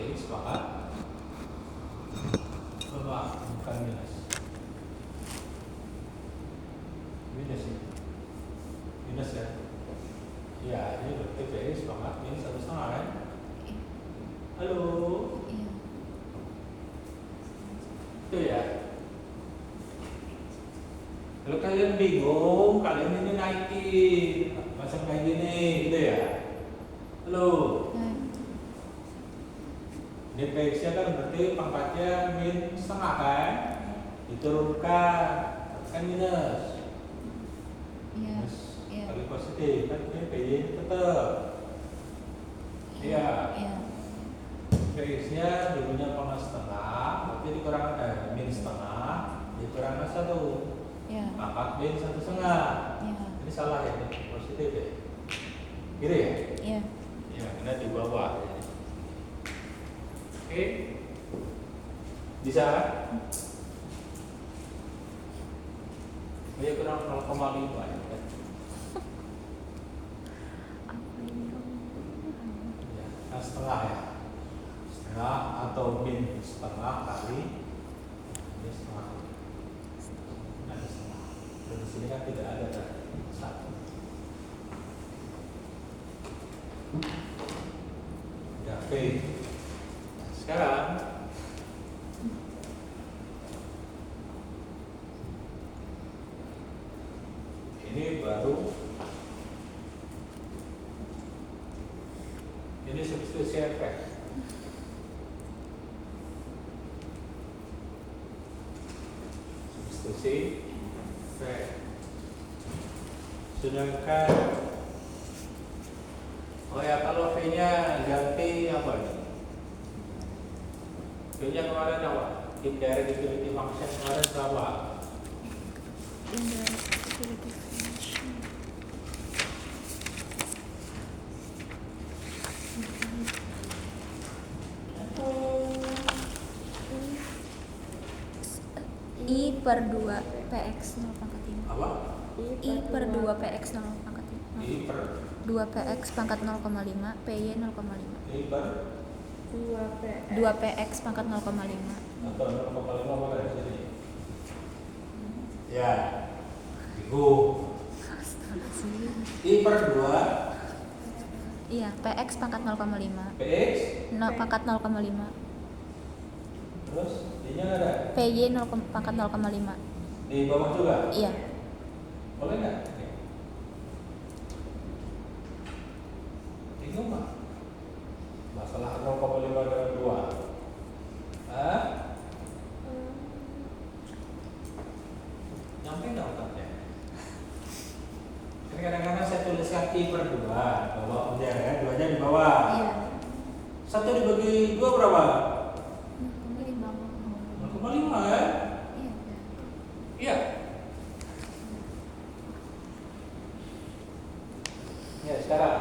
X pangkat berapa? Bukan minus. Minus ya? Minus ya? Iya, ini berarti PX pangkat minus 1,5 kan? Halo? Iya. Itu ya? Kalau kalian bingung, kalian ini naikin macam kayak gini, gitu ya? Halo? Ini PX-nya kan berarti pangkatnya min setengah kan? Diturunkan, kan minus. Iya. Minus Iya. kali positif, kan ini PY tetap. Iya. Iya. PX-nya dulunya pangkat setengah, berarti dikurangkan min setengah, dikurangkan 1. Iya. Pangkat min 1,5. Iya. Ini salah ya, ini positif ya? Gitu ya? Iya. Ya, karena di bawah. Oke, bisa? Ya kurang 0,5 ya kan? Ya, kan setengah ya? Setengah atau min setengah kali ini setengah. Nah, ini setengah. Dan di sini kan tidak ada kan? 1. Udah, oke. Sekarang ini baru ini substitusi efek. Substitusi efek. Sedangkan oh ya, kalau V-nya ganti apa ini? V-nya kemarin apa? Indirect utility function kemarin berapa? Indirect utility function. I per 2 PX 0 pangkat 5. Apa? I per 2 PX 0 pangkat 5. I per 2 PX pangkat 0,5, PY 0,5. I per 2 PX pangkat 0,5. atau 0,5 apa dari sini? Ya, bingung. I per 2 Iya, PX pangkat 0,5. PX Pangkat 0,5. terus I-nya ada? PY pangkat 0,5. Di bawah juga? Iya. Boleh nggak? Bingung nggak? Masalah 0,5 dengan 2. Hah? Nyampe nggak otaknya? Ini kadang-kadang saya tuliskan I per 2 bawah udah ya, 2-nya di bawah. Iya. 1 dibagi 2 berapa? 0,5. 0,5 ya? Iya. Iya. Ya, sekarang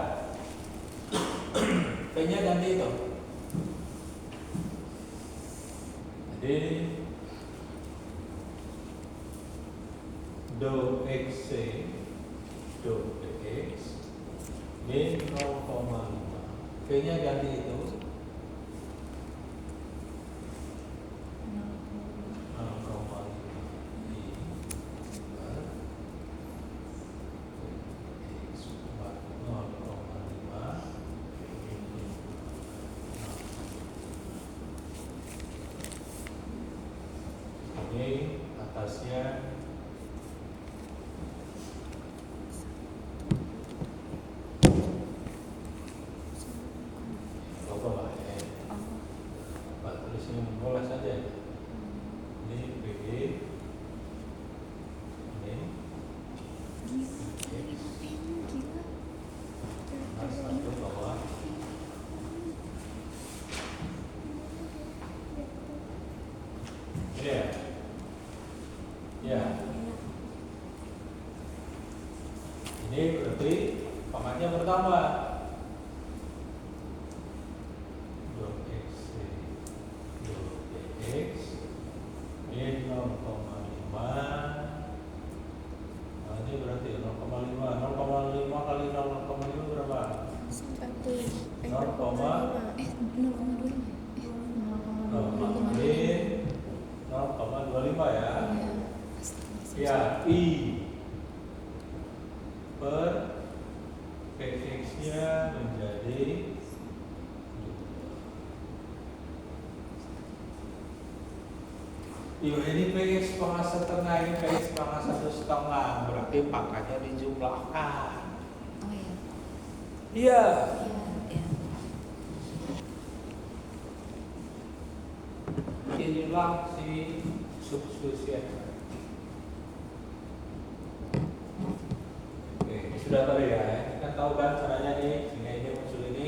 P-nya ganti itu. Jadi do x do dx min 0,5. P-nya ganti itu 0,5 di per x per 0,5 ini atasnya coba lah ya. Pak tulis ini mengolah saja. Ini PG ini X plus 1 bawah ini ya. Ya. Ini berarti pangkatnya bertambah. Do X do dx min 0,5. Nah, ini berarti 0,5. 0,5 kali 0,5 berapa? 1. 0,5. 0,2. ya. Iya. Ya, I per PX-nya menjadi ini PX pangkat setengah, ini PX pangkat 1,5, berarti pangkatnya dijumlahkan. Oh iya. Iya. Iya. Inilah si substitusi. Oke, ini sudah tahu ya. Ini kan tahu kan caranya nih, sehingga ini muncul ini.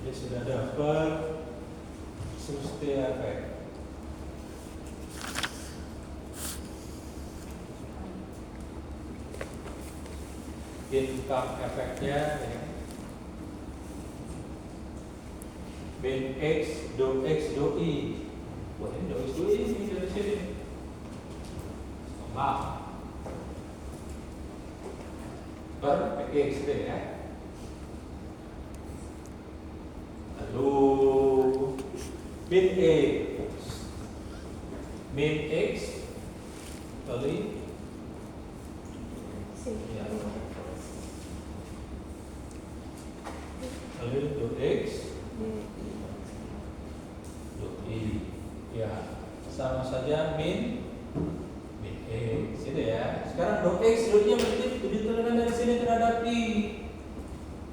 Jadi sudah dapat substitusi efek. Income efeknya ya. Bin X do X do I. Wah ini do X do I ini dari sini. Maaf. Per PX deh ya. Lalu bin X min X kali ya. Lalu do X do I ya sama saja min X itu ya. Sekarang do X do I nya berarti dituliskan dari sini terhadap I.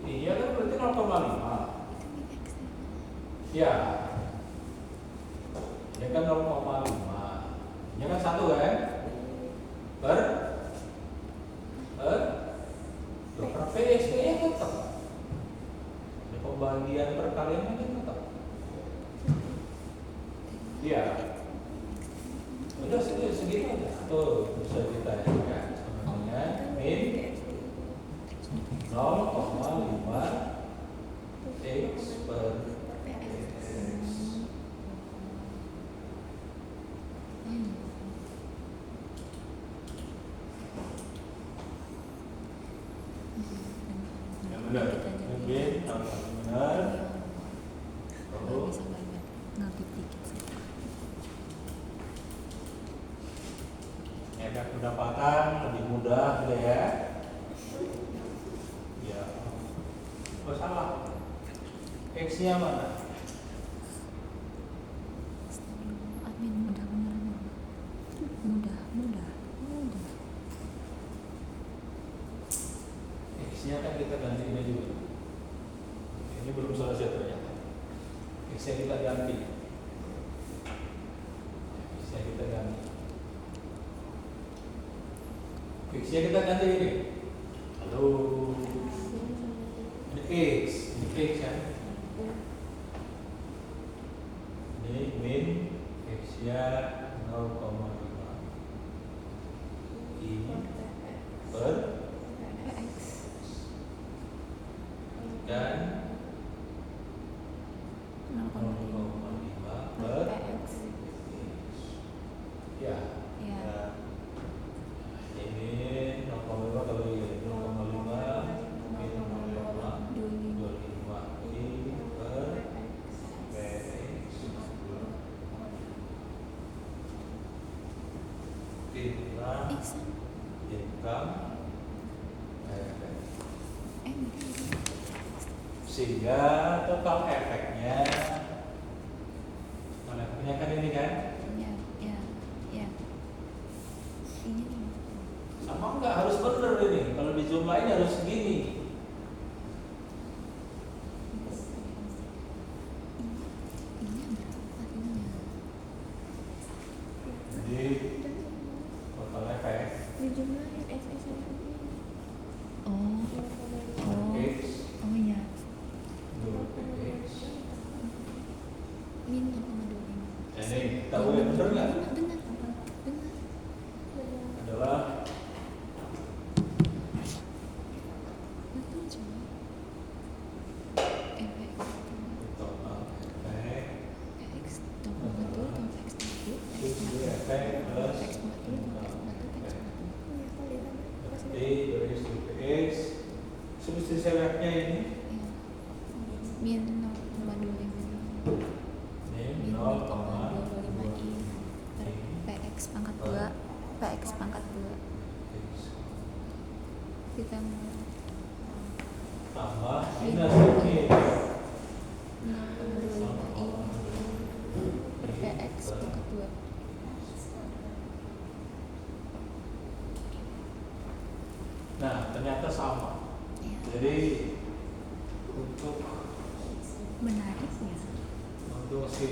Iya kan berarti 0,5. Ya. Ini kan 0,5. Ini kan 1 kan? Per PX nya tetap. Ini pembagian perkalian ini tetap. Iya. Udah segitu aja. Tuh bisa kita ya. Namanya min 0,5 X per benar, mungkin benar. Oh, Bisa banget ngabit dikit sih. efek pendapatan lebih mudah deh ya. Ya, oh salah. X-nya mana? Admin mudah beneran. Mudah. X-nya kan kita ganti ini juga. Ini belum selesai ternyata. X-nya kita ganti. X-nya kita ganti. X-nya kita ganti ini. Halo. Ini X kan. Ini min X-nya 0,5 I per dan 0,5 per ya. Ya. Ini 0,5 kali 0,5 min 0,25 I per PX inilah income sehingga total efeknya mana punya kan ini kan Ya. Ini sama enggak harus bener ini kalau dijumlahin harus segini. Jadi total efek dijumlahin SS oh X iya do PX min 0,25 ini tahu yang bener nggak? benar Adalah betul cuma efek total efek X total betul X X efek plus X betul X betul I ditambah tambah minus Q 0,25 I per PX pangkat 2. Nah, ternyata sama. Ya. Jadi untuk Menarik ya. si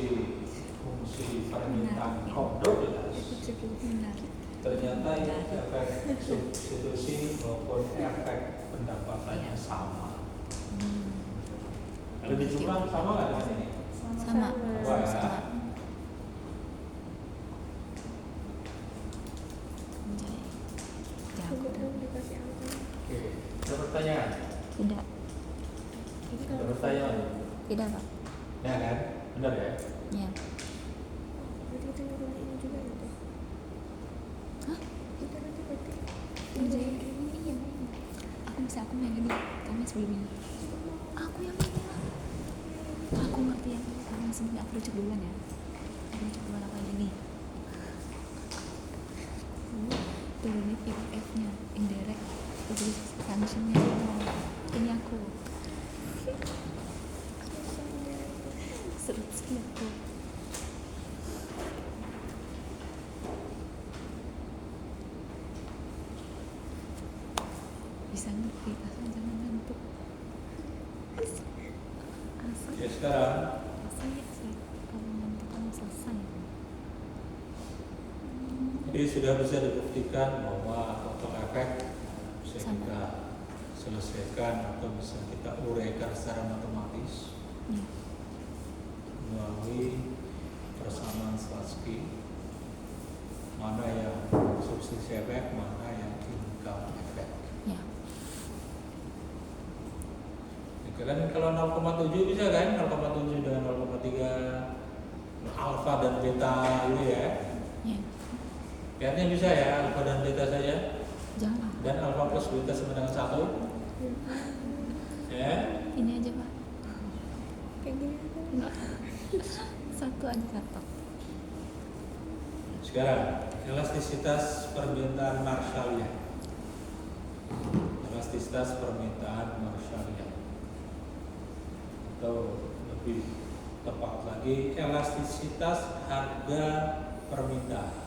fungsi permintaan kodrat Menarik. ternyata efek substitusi maupun efek pendapatannya sama. Lebih jumlah sama nggak dengan ini? Sama. Wah, ya. Sama. Anjay. Jago. Oke, ada pertanyaan? Tidak. Ada pertanyaan? Tidak, Pak. Ya kan? Benar ya? Ya. Hah? Anjay. Iya. Aku yang ini. Kamu sebelum ini. Aku yang ini lah. Aku ngerti ya. Kamu sebelumnya aku rujuk duluan ya. Aku rujuk duluan apa yang ini. Turunin IPF-nya, indirect, terus function-nya. Ini aku. Serut sih aku. Bisa ngerti, asal jangan ngantuk. Asal Ya sekarang ya sih. Kalau ngantuk kamu selesai. jadi sudah bisa dibuktikan bahwa total efek bisa Sama. kita selesaikan atau bisa kita uraikan secara matematis Ya. melalui persamaan Statsky, mana yang substitusi efek, mana yang income efek. Ya. Kalian kalau 0,7 bisa kan? 0,7 dengan 0,3 alfa dan beta ini ya. Ya. Kayaknya bisa ya, alfa dan beta saja. Jangan. Dan alfa plus beta sama dengan 1. Ya. Ini aja, Pak. Kayak gini Enggak. Satu aja satu. Sekarang elastisitas permintaan Marshallian. Elastisitas permintaan Marshallian. Atau lebih tepat lagi elastisitas harga permintaan.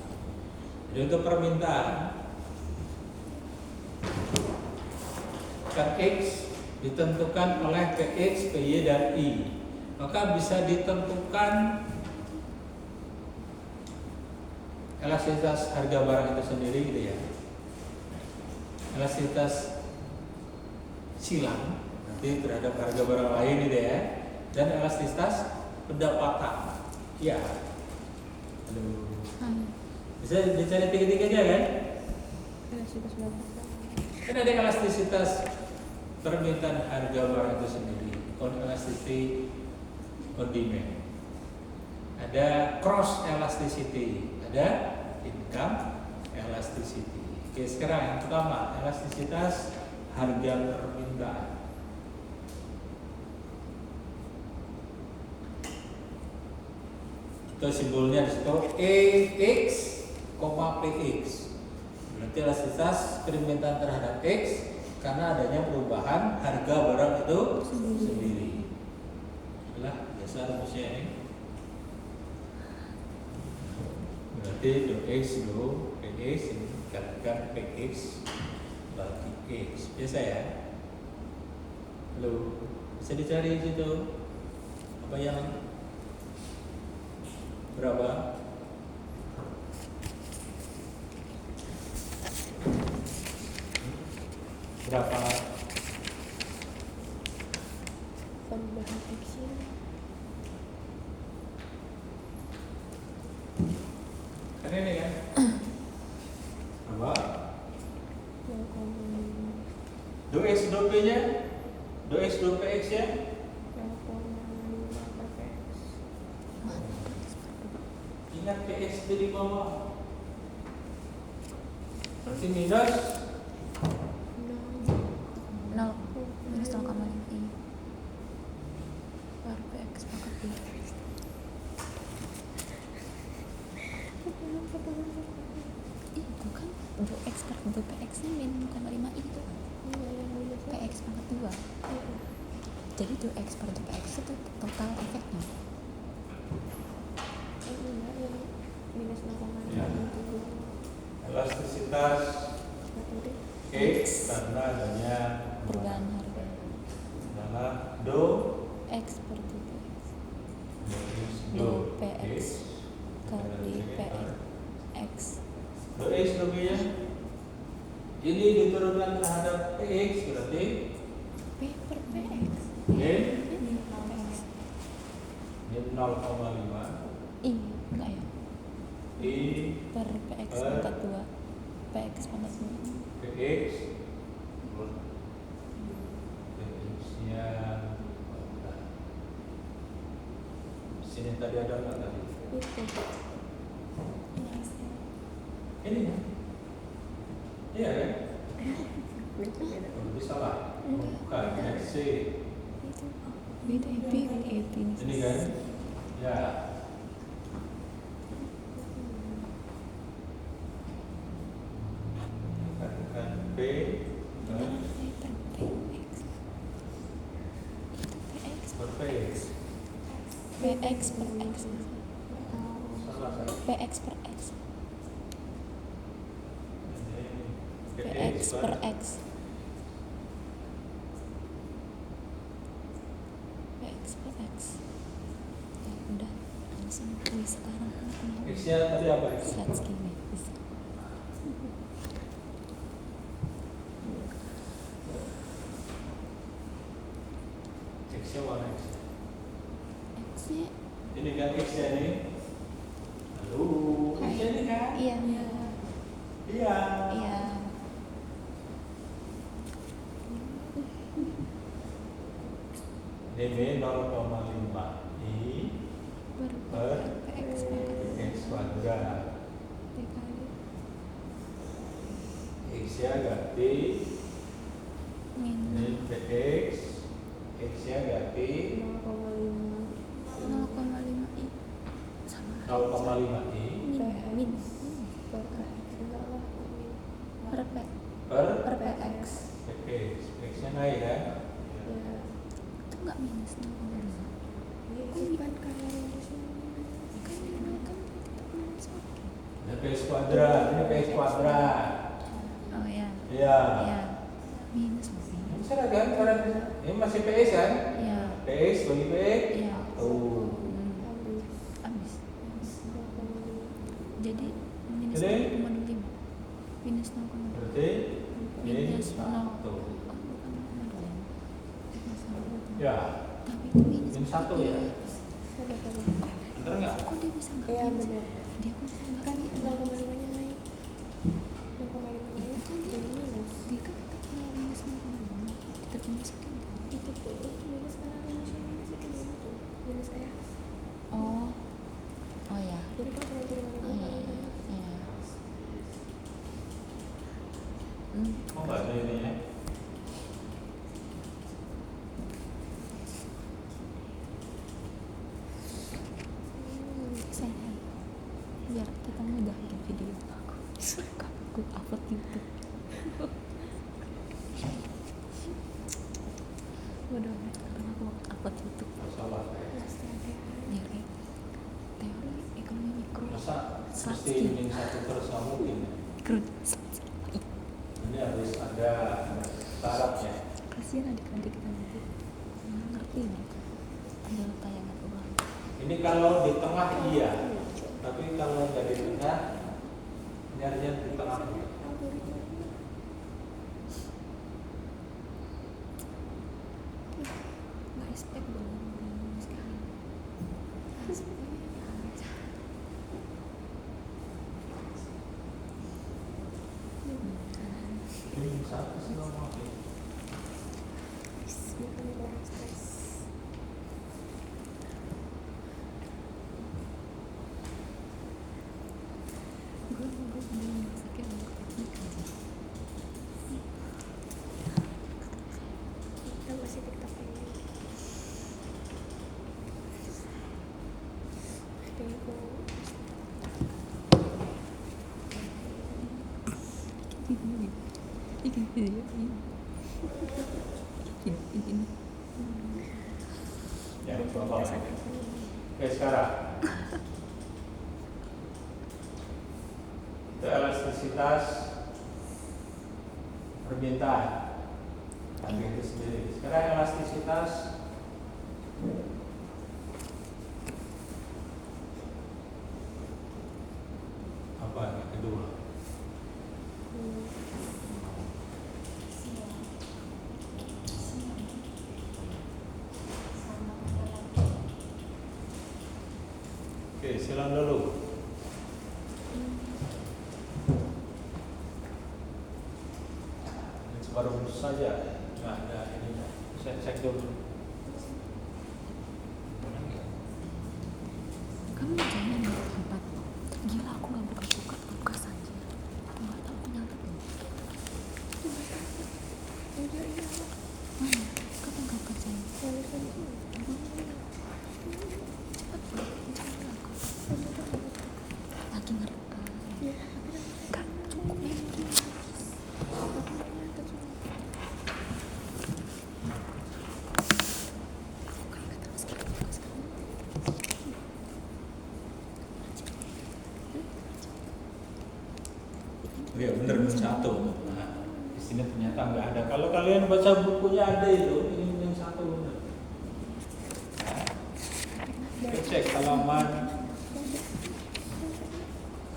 Jadi untuk permintaan kan X ditentukan oleh PX, PY dan I, maka bisa ditentukan elastisitas harga barang itu sendiri gitu ya. Elastisitas silang nanti terhadap harga barang lain gitu ya, dan elastisitas pendapatan. Ya. Aduh. Bisa dicari tiga-tiganya kan? Kan ada elastisitas permintaan harga barang itu sendiri, on elasticity on demand. Ada cross elasticity, ada income elasticity. Oke, sekarang yang pertama elastisitas harga permintaan. Itu simbolnya di situ EX, PX. Berarti elastisitas permintaan terhadap X karena adanya perubahan harga barang itu sendiri. Itulah biasa rumusnya ini. Berarti do X do PX ini dikalikan PX bagi X. Biasa ya. Lalu bisa dicari di situ apa yang berapa? Berapa? Perubahan action Kan ini kan? Berapa? 0,5 Do X do P nya? Do X do PX nya? 0,5 PX. Ingat PX itu di bawah. Berarti minus 0 minus 0,5 I per PX pangkat 2. Itu kan do X per do PX nya min 0,5 I itu. 2x pangkat 2. Jadi 2x per 2x itu total efeknya. Enggak, yang minus 0,5 Ya. itu Elastisitas X karena adanya Perubahan harga adalah do x per 2x do px kali px. do X lebihnya ini diturunkan terhadap PX berarti P per px. N Px. ini 0,5 I enggak ya? I Per px pangkat 2. Px pangkat 2. PX PX-nya sini tadi ada nggak tadi? itu Ini kan? Iya kan? beda. Oh, bisa lah. Bukan, XC. Itu beda EP, beda EP. Ini kan? Ya. Katakan P Per px. Itu px. per PX. Px per x. Salah saya. Px per x. Ini Px per x. Px per x. Ya udah langsung wih sekarang aku mau X-nya tadi apa? flat segini bisa. X-nya mana X? X-nya Ini kan X-nya ini. Halo, X-nya ini kan? iya Iya. iya. DB 0,5 I per Px per X kuadrat. dikali X-nya ganti ini minus PX, X-nya ganti 0,5 0,5 i sama 0,5 I min per x enggak lah per p per per px PX. X-nya naik kan? ya itu nggak minus 0,5 itu kan kalau di sini kan yang kan tidak minus oke. Ini PX kuadrat, ini PX kuadrat. Oh ya Iya. ya minus oke. Ini cara kan? Cara ini masih PX kan? Ya PX bagi PX. ya Tuh. habis abis 0,5 jadi minus Jadi? 0,25 minus 0,25 Berarti ini minus 0 tuh. bukan 0,25 Ya, tapi itu minus minus 1 ya. ada apa Bener nggak? kok dia bisa nggak iya minus? benar Dia kok bisa nggak kan minus? 0,5 nya naik 0,5 nya jadi minus Dia kan tetap kalau minus 0,5 tetap minus oke enggak? itu tuh minus karena minusnya minus itu tuh minus x Oh oh ya jadi kan kalau turun oh ya ya ya. Oh nggak ada ini ya? Saya biar kita mudah bikin video aku upload YouTube. Bodoh amat karena aku upload YouTube Salah. biar kayak teori ekonomi mikro Masa mesti Slatsky. min 1 terus nggak mungkin. mikro Ini harus ada syaratnya. kasihan adik-adik kita nanti nggak ngerti nih ada tayangan ulang. Ini kalau di tengah iya, tapi kalau nggak di tengah, ini artinya di tengah. Nggak respect dong sekali. Ini min 1 sih nggak mau. bukan orang stres Gue belum masuknya untuk teknik aja. kita masih tiktok ini tapi aku Bikin video ini. Ini. Ya, Bapak. Oke, sekarang itu elastisitas permintaan. Tapi itu sendiri. Sekarang elastisitas apa yang kedua? Oke, silang dulu. Ini separuh saja. Nggak ada ini. Saya cek dulu. Kamu jangan di tempat. Gila, aku nggak buka kulkas aja. Aku nggak tahu, aku nyatet loh. Mana? Kapan kau kerjain? Cepet bro, jangan aku. Lagi ngerekam. Nggak cukup memori. Kayak terus kulkas kamu. Iya benar satu. Nah, di sini ternyata nggak ada. Kalau kalian baca bukunya ada itu, ini yang satu benar. Nah, cek halaman.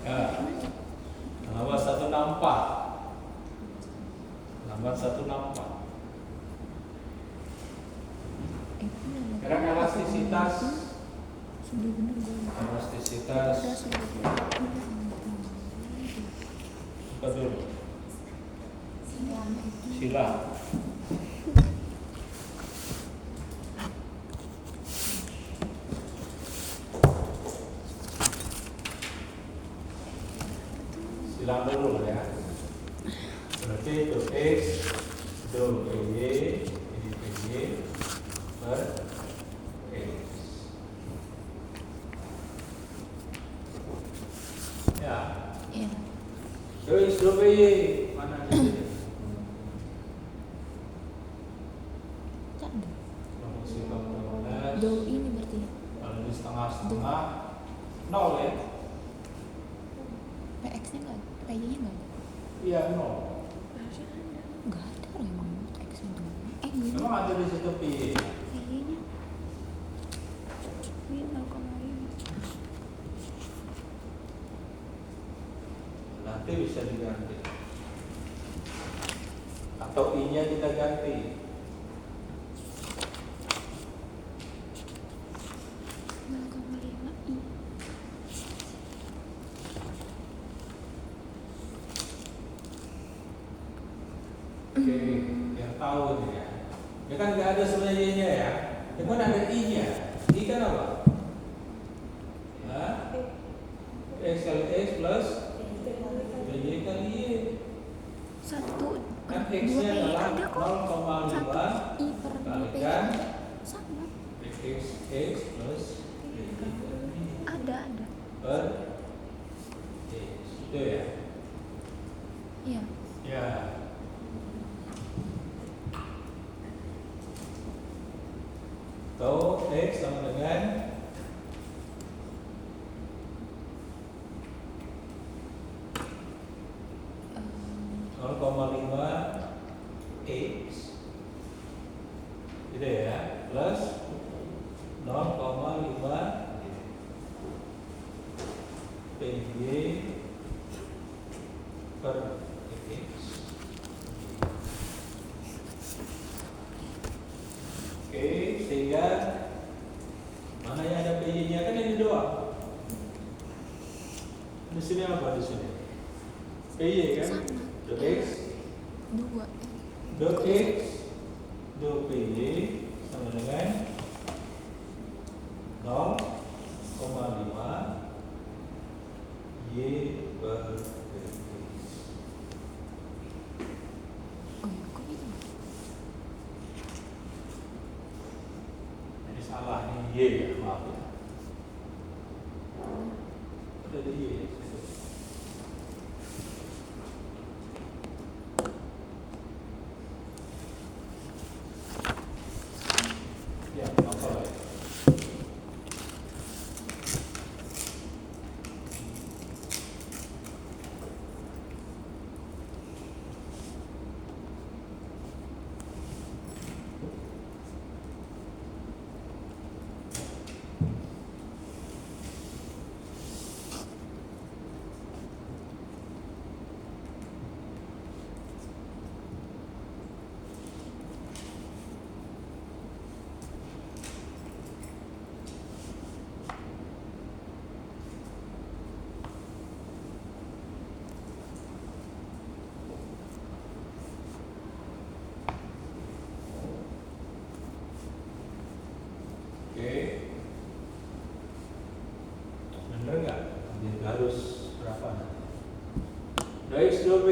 Ya, halaman 164. Halaman 164. Sekarang elastisitas. Sudah bener gue. Elastisitas. Apa dulu? Sila. Silang dulu ya. Berarti itu X do PY ini PY per X. Ya. Iya. Do X do PY mana di sini? Tak ada. Fungsi 15. Do ini berarti. Kalau di setengah-setengah nol ya? PX-nya nggak ada, PY-nya nggak ada. Iya nol. Nggak ada loh emang PX-nya tuh. Ini Memang ada di situ PY. PY-nya. Ini 0,5. Nanti bisa diganti. Atau I-nya kita ganti. Oke, yang tahu nih ya. Ya kan nggak ada sebenarnya Y-nya ya. Ya kan ada I-nya. I kan apa? Hah? X kali X plus Y kali Y. Satu, Kan dua X-nya PY adalah ada kok. 0,5 I per 2 PY kalikan ada. Sama. X plus Y Ada. per X. Itu ya. Iya. Ya. Atau X sama dengan Em, 0,5 X gitu ya, plus 0,5 PY per X. Oke, sehingga mana yang ada PY-nya kan ini doang. Di sini apa di sini? PY kan? Sama. Do X, 2. do X, do PY sama dengan 0,5 Y per X. Oh iya, kok gitu? Ini salah, ini Y ya, maaf ya. Ada di Y.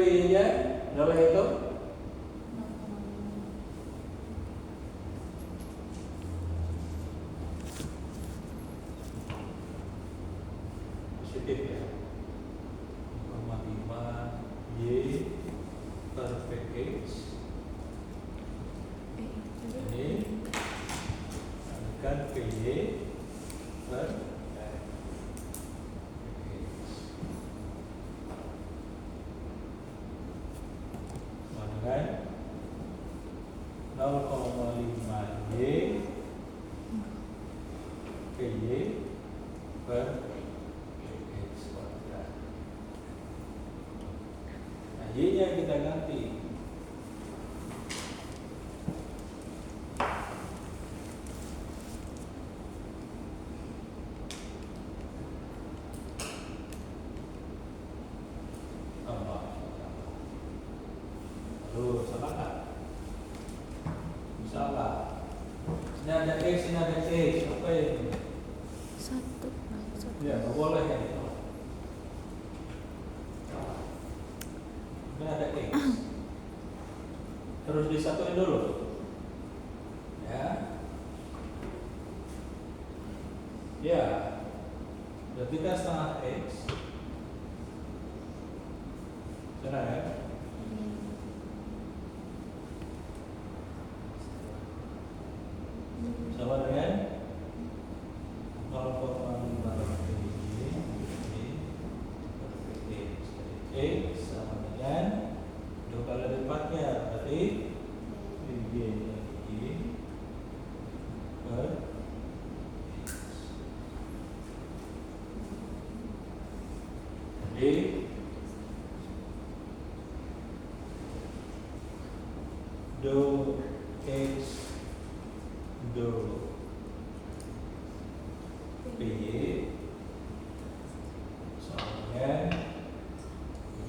PY-nya adalah itu positif ya. 0,5 Y per PX ini kalikan PY per kan 0,5 Y PY per X kuadrat. Nah, Y nya kita ganti. Lalu salah kan? Salah. Ini ada X, ini ada X. Apa ini? Satu. Ya, nggak boleh ya. Ini ada X. Terus disatuin dulu. Ya. Ya. Berarti kan setengah X. Benar ya? Sama dengan 0,5 X sama dengan 2 kali lipatnya, berarti Y per jadi do X do PY sama dengan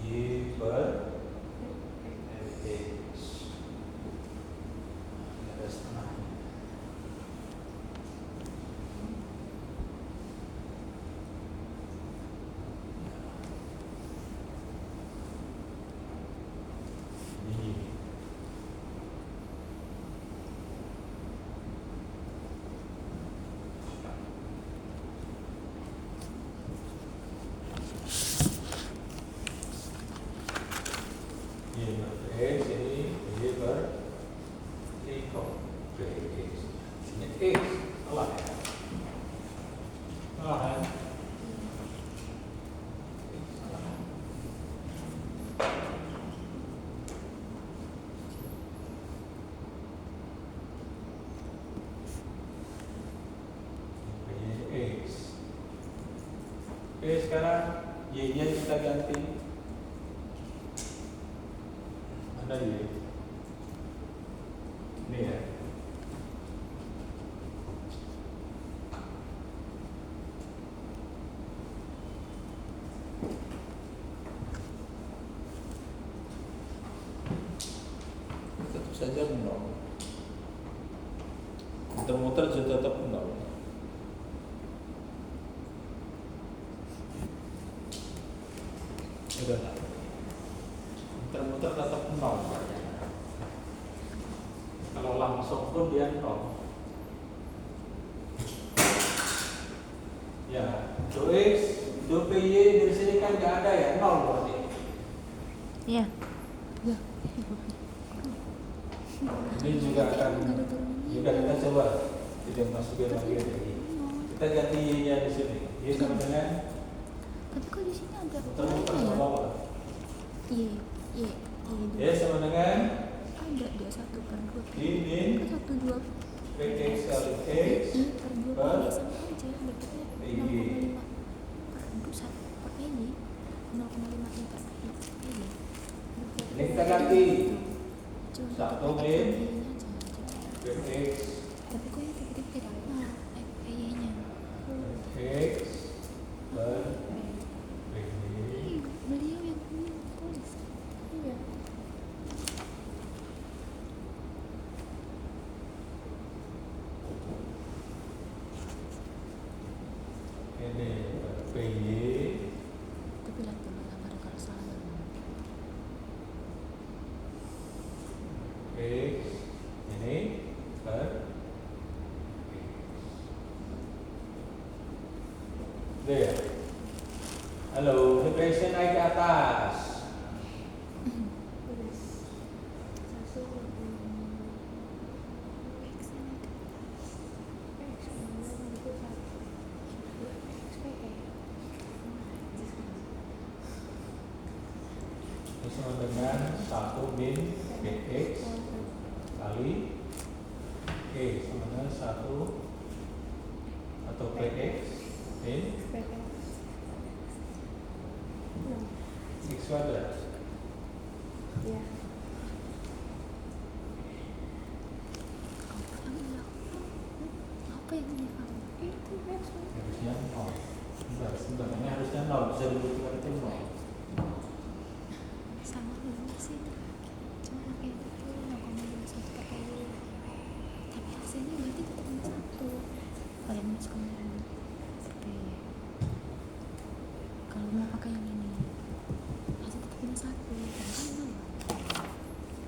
Y per X. Ada setengah. Ini Y per X ini Y per PX. Ini X salah ya? Salah kan? Salah. PX. Oke, sekarang Y-nya kita ganti. Ada Y. Ini ya. Tetap saja 0. Muter-muter juga tetap 0. Udah lah. Muter-muter tetap 0. Kalau langsung pun dia 0. Ya, do X, do PY dari sini kan nggak ada ya, 0 berarti. Iya. Ini juga akan, juga kita coba tidak masukin lagi ada Y. Kita ganti Y-nya di sini. Y sama dengan Tapi kok di sini ada muter-muter ya? sama apa? Y. Y sama dengan Ada dia 1/2. ini 1/2 PX kali X I per 2 per PY sama aja. Berarti PY. 0,5 per 1 per PY. 0,5 I per PY. Ini kita ganti Cuma satu pakai min PY-nya aja. PX Tapi kok yang tiga-tiga PY-nya. X per PY. Beliau yang tulis. Iya. Ini per PY Tapi lihat dulu gambar kalau salah. X ini per X. Udah ya? Halo, depresi naik ke atas. Terus satu Ini sama dengan 1 min Bx kali E sama dengan 1 atau Px min X kuadrat. ya. Apa yang ini kamu? Itu besok. Harusnya 0. Sebentar, ini harusnya 0, bisa dibuktikan itu 0. Sama dulu sih. Cuma pakai itu 0,21 pakai dulu. Tapi hasilnya berarti tetap 1. Kayak minus kemarin. Oke. Kalau mau pakai yang ini, hasil tetap minus 1. Karena kan 0.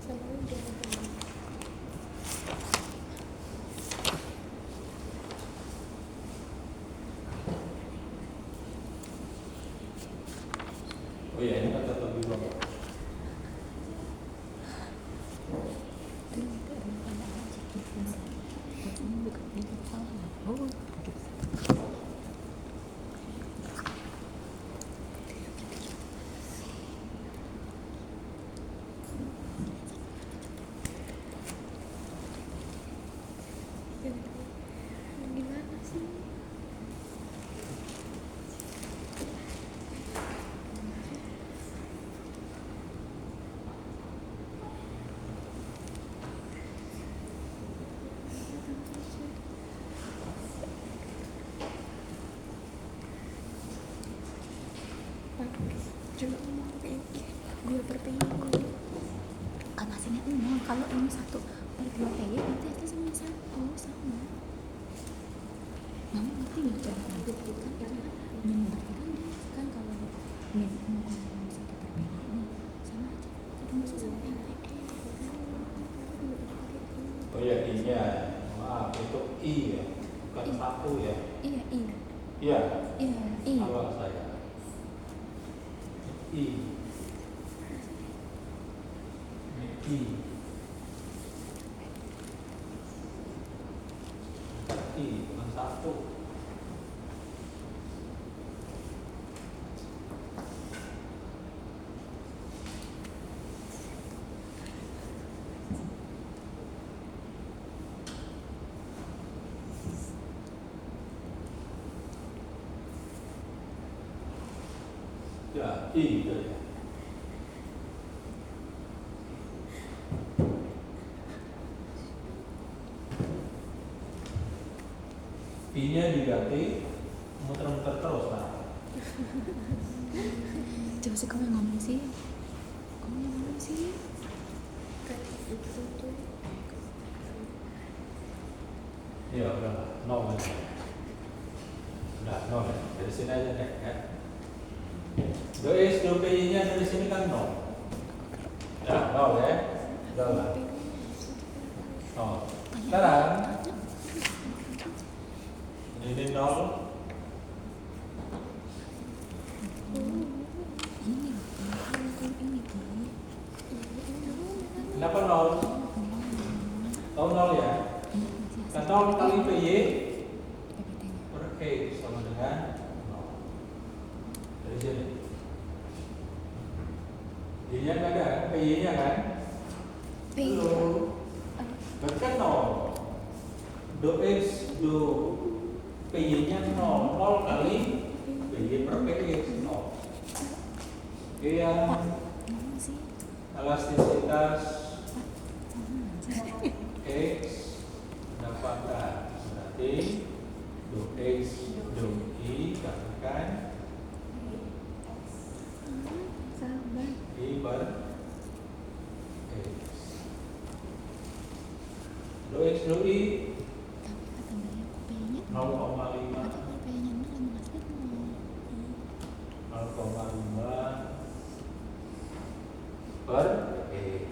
Sama aja. Oh iya, ini kan tetap di bawah. Oh. Gimana sih? Coba ngomong pakai ini. Gue perpengen dulu. Kan hasilnya 0. Kalau ini 1 per 2 PY berarti hasilnya sama 1 sama. Mama ngerti nggak cara buktikan karena min berarti kan kalau min 0,1 per PY ini sama aja. Jadi masih sama PY. Oh iya, I-nya. Maaf, itu I ya, bukan 1 ya. Iya, iya. Iya, Iya, iya. salah saya. I. Ini I. I, bukan 1. Ya, I itu ya. I-nya diganti muter-muter terus nah. Coba sih kamu yang ngomong sih. Kamu yang ngomong sih. Kayak itu tuh. Ya udah, 0 aja. Udah 0 ya. Dari sini aja deh ya. X, 2PY-nya dari sini kan 0. Ya, 0 ya. Udah lah. 0. Sekarang ini 0. Ini ini Kenapa 0? Tahu 0 ya? Kan 0 kali PY PPT-nya. per X sama dengan 0. Dari sini. Y-nya nggak ada, PY-nya kan? P. Belum. Berarti kan 0. Do X, do PY-nya 0. 0 kali PY per PX 0. Oke ya, Ngomong sih. elastisitas X dapatkan. Berarti do X, do Y katakan Sabar. I per X. Do X, do Y Tapi kata Mbak aku P-nya 0,5 Berarti kalau P-nya 0 emang hasilnya 0,5 per X.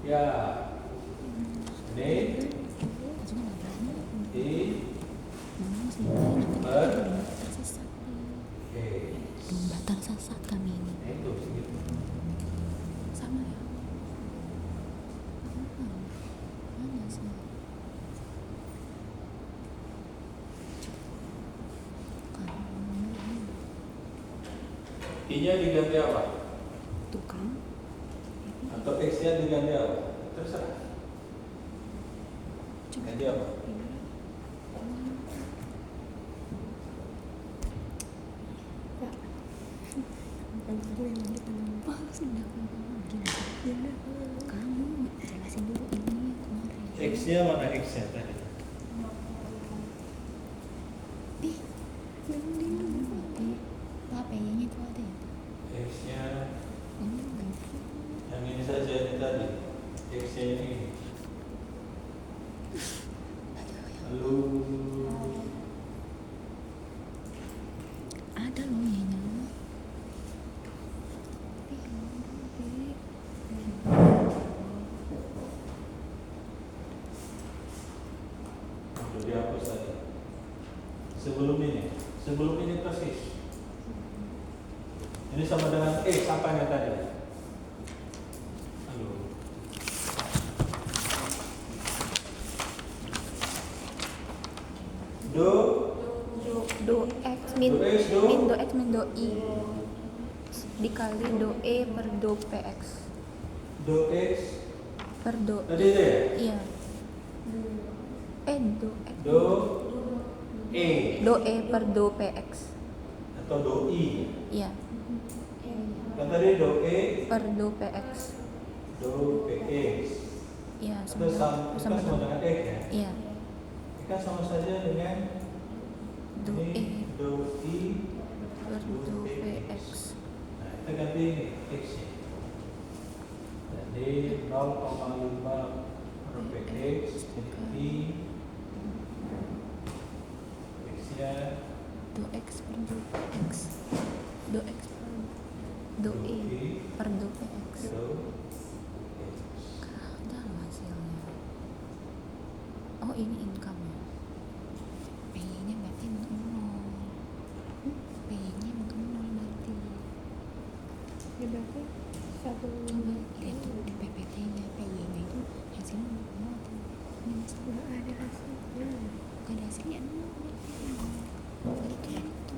Y Ya. Ini Cuma nggak berani. di Memang sebenarnya juga Per. kita domba tersesat nih. X. Domba tersesat kami ini. Nah, itu segitu. Sama ya. Mana sih? I-nya diganti apa? Tuh kan. Atau X-nya diganti apa? Terserah. Ganti apa? Pak. Aku yang lanjut dengan Males udah gini. Yaudah, Kamu jelasin dulu ini kemarin. X-nya mana X-nya tadi? Ih, nanti Pak PY-nya itu ada ya? X-nya Ini enggak. yang ini saja ini tadi. X-nya ini. Lalu Ada loh Y-nya. udah dihapus tadi. Sebelum ini persis. Ini sama dengan X apanya tadi? Halo. do X min Do X, do? min do X min do I dikali do E per do PX Do X per do tadi itu ya? iya do X Do E do E per do PX atau do I. iya Kan tadi do E, per do PX do PX. iya Itu sama dengan X ya? iya Ini kan sama saja dengan do E ini do I per do PX Nah, kita ganti ini X nya. Jadi 0,5 per PX jadi X nya do X per do PX do X per do E per do PX do Ada loh hasilnya. Oh ini income ya. PY-nya berarti untuk 0. PY-nya untuk 0 berarti. ya berarti satu Coba lihat tuh di PPT-nya PY-nya itu hasilnya 0 atau ini masih nggak ada hasilnya gak ada hasilnya 0 berarti. Itu.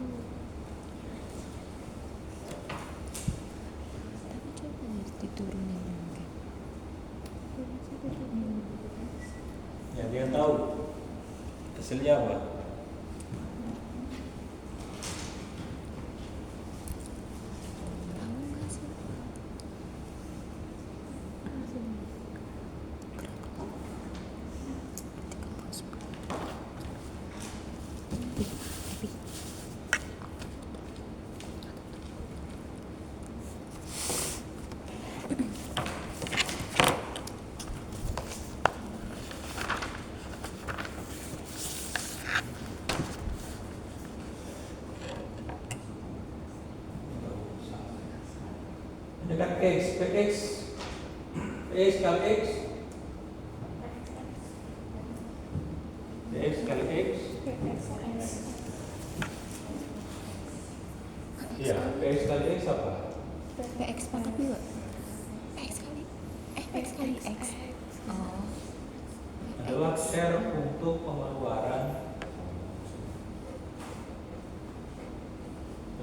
Tapi coba diturunin mungkin. Ya dia tahu hasilnya apa. Tahu nggak sih? Ini kan X, PX PX kali X PX kali X Iya, PX kali X apa? PX pangkat 2. PX kali PX kali X. Oh. Adalah share untuk pengeluaran.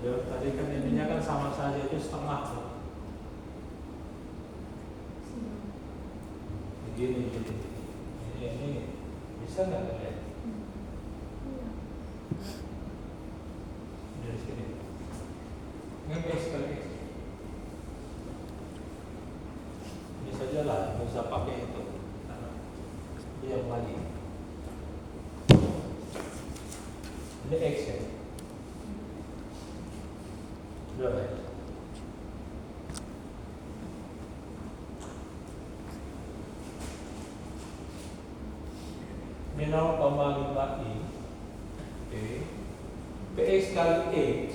Tadi kan ininya kan sama saja itu setengah tuh. Begini. Ini bisa nggak kalian? Dari sini. Nggak PX kali X. Ini saja lah, nggak usah pakai itu. Diam lagi. Ini X ya. Berapa ya? Ini 0,5 I. Oke. PX kali X.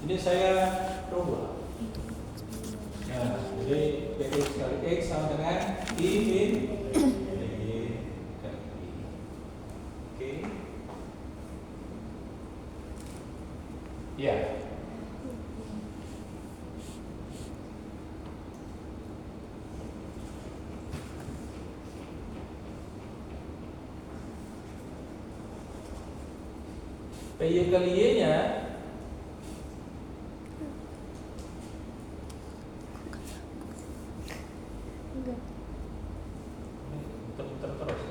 Ini saya coba. Ya, jadi BX kali X sama dengan I min B kali I. Oke. Ya. PY kali Y-nya Enggak. muter-muter terus.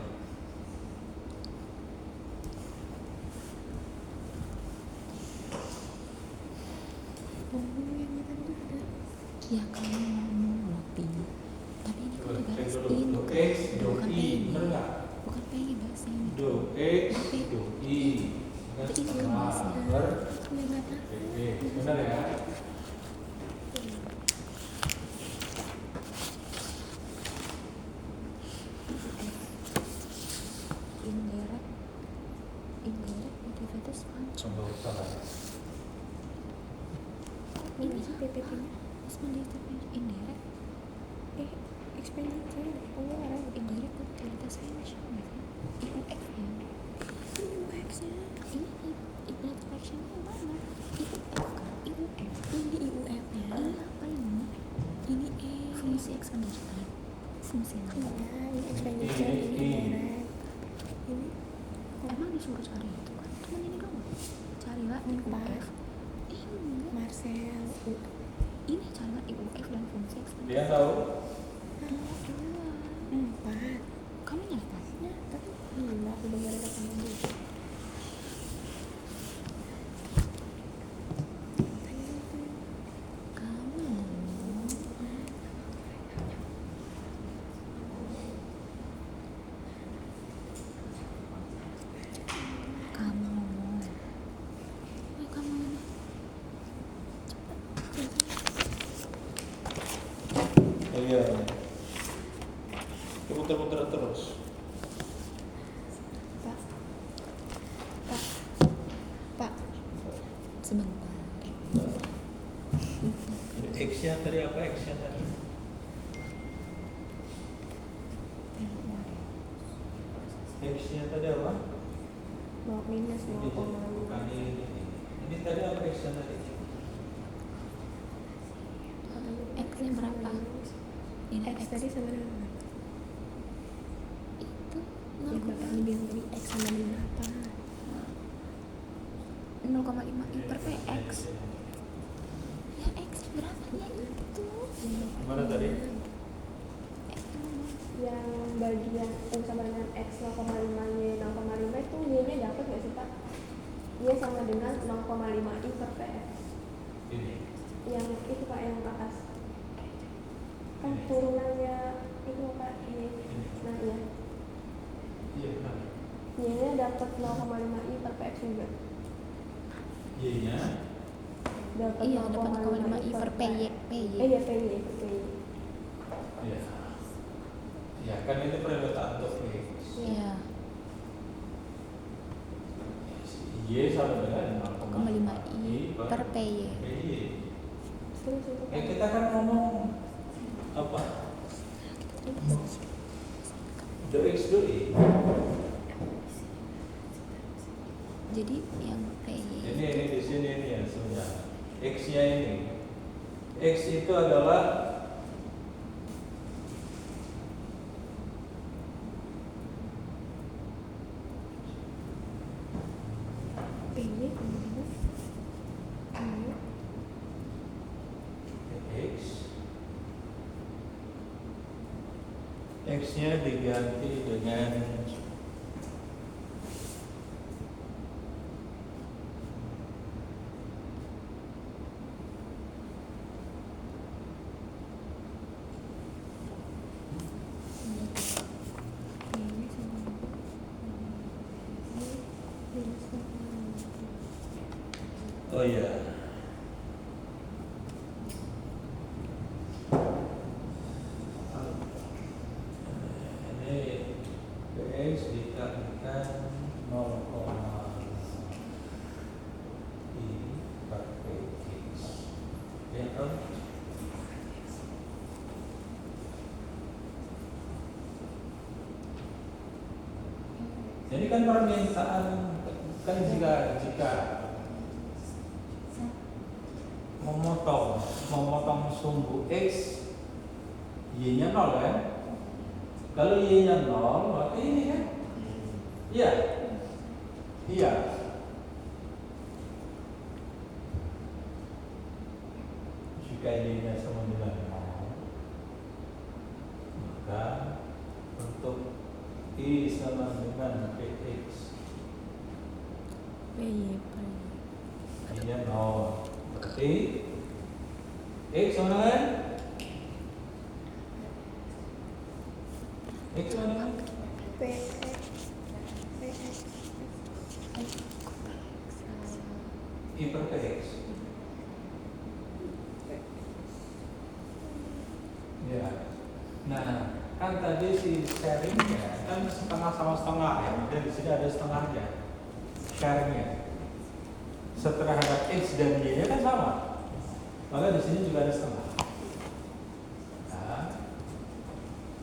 Ngomong yang tadi udah. Ya kamu ngomong roti. Tapi ini kan Coba cek dibahas dulu. in, Do X, do bukan I, PY. bener nggak? Bukan PY bahasa ini. Do X, do I. Kan Tapi ini kan setengah bahasa. per Enggak. PY. Bener ya? Indirect motivated function. Contoh salah. Ini sih PPT-nya. Motivated indirect Expenditure pengeluaran. indirect motivated function. IUF ya. UX-nya. Ini indirect function mana? IUF kan? IUF. Ini IUF-nya. Iya apa ini? Ini Fungsi ekspenditer. Fungsi apa? Iya, ini expenditure, ini direct. Ini Emang disuruh cari itu kan? Cuman ini doang. Carilah Empat. IUF. Enggak. Marcel. Ini carilah IUF dan fungsi ekspenditer. Dia tahu? Dua. 4. Kamu nyatat? Nah, tapi enggak, aku dengar ada kamu dulu. Kamu kamu kamu Iya. Puter-puter terus. Pak. Pak. Pak. sebentar. X-nya tadi apa? X-nya tadi? X-nya tadi apa? Mau minus Ini 0,5. bukan ini. Ini tadi apa X-nya tadi? X-nya berapa? Ini X tadi sama dengan apa? itu Ya, Bapak bilang tadi X sama dengan apa? 0,5 I per PX. Ya X berapa ya itu? Mana tadi? Yang bagian yang sama dengan X 0,5 Y 0,5 itu Y-nya dapat nggak sih Pak? Y sama dengan 0,5 I per PX. Ini. Yang itu Pak, yang atas. Kan turunannya itu Pak, Y. Nah iya, Iya, benar. Y-nya dapat 0,5 I per PX juga. Y-nya Dapat Iya dapat 0,5 I per PY. Iya, PY, per PY. iya. Ya, kan itu perletaan untuk X. Iya. Y sama dengan 0,5 I per PY. PY. Terus itu Pak. Kita kan ngomong apa? Do X do Y. Jadi yang PY Ini di sini ini ya sebenarnya. X-nya ini. X itu adalah PY kemudian X. X-nya diganti dengan oh iya. Ini PX dikalikan 0,5 I per PX. Ya kan? Jadi kan permintaan kan jika memotong sumbu X, Y-nya 0 kan? Kalau Y-nya 0, berarti ini kan? Iya. Iya. Jika Y-nya sama dengan 0, maka untuk I sama dengan PX, Y-nya 0, berarti X sama dengan X sama dengan I per PX. Ya. Nah, kan tadi si sharingnya kan setengah sama setengah ya. Dan di sini ada setengahnya. Sharingnya. Setelah ada X dan Y-nya kan sama. Maka di sini juga ada setengah. Nah,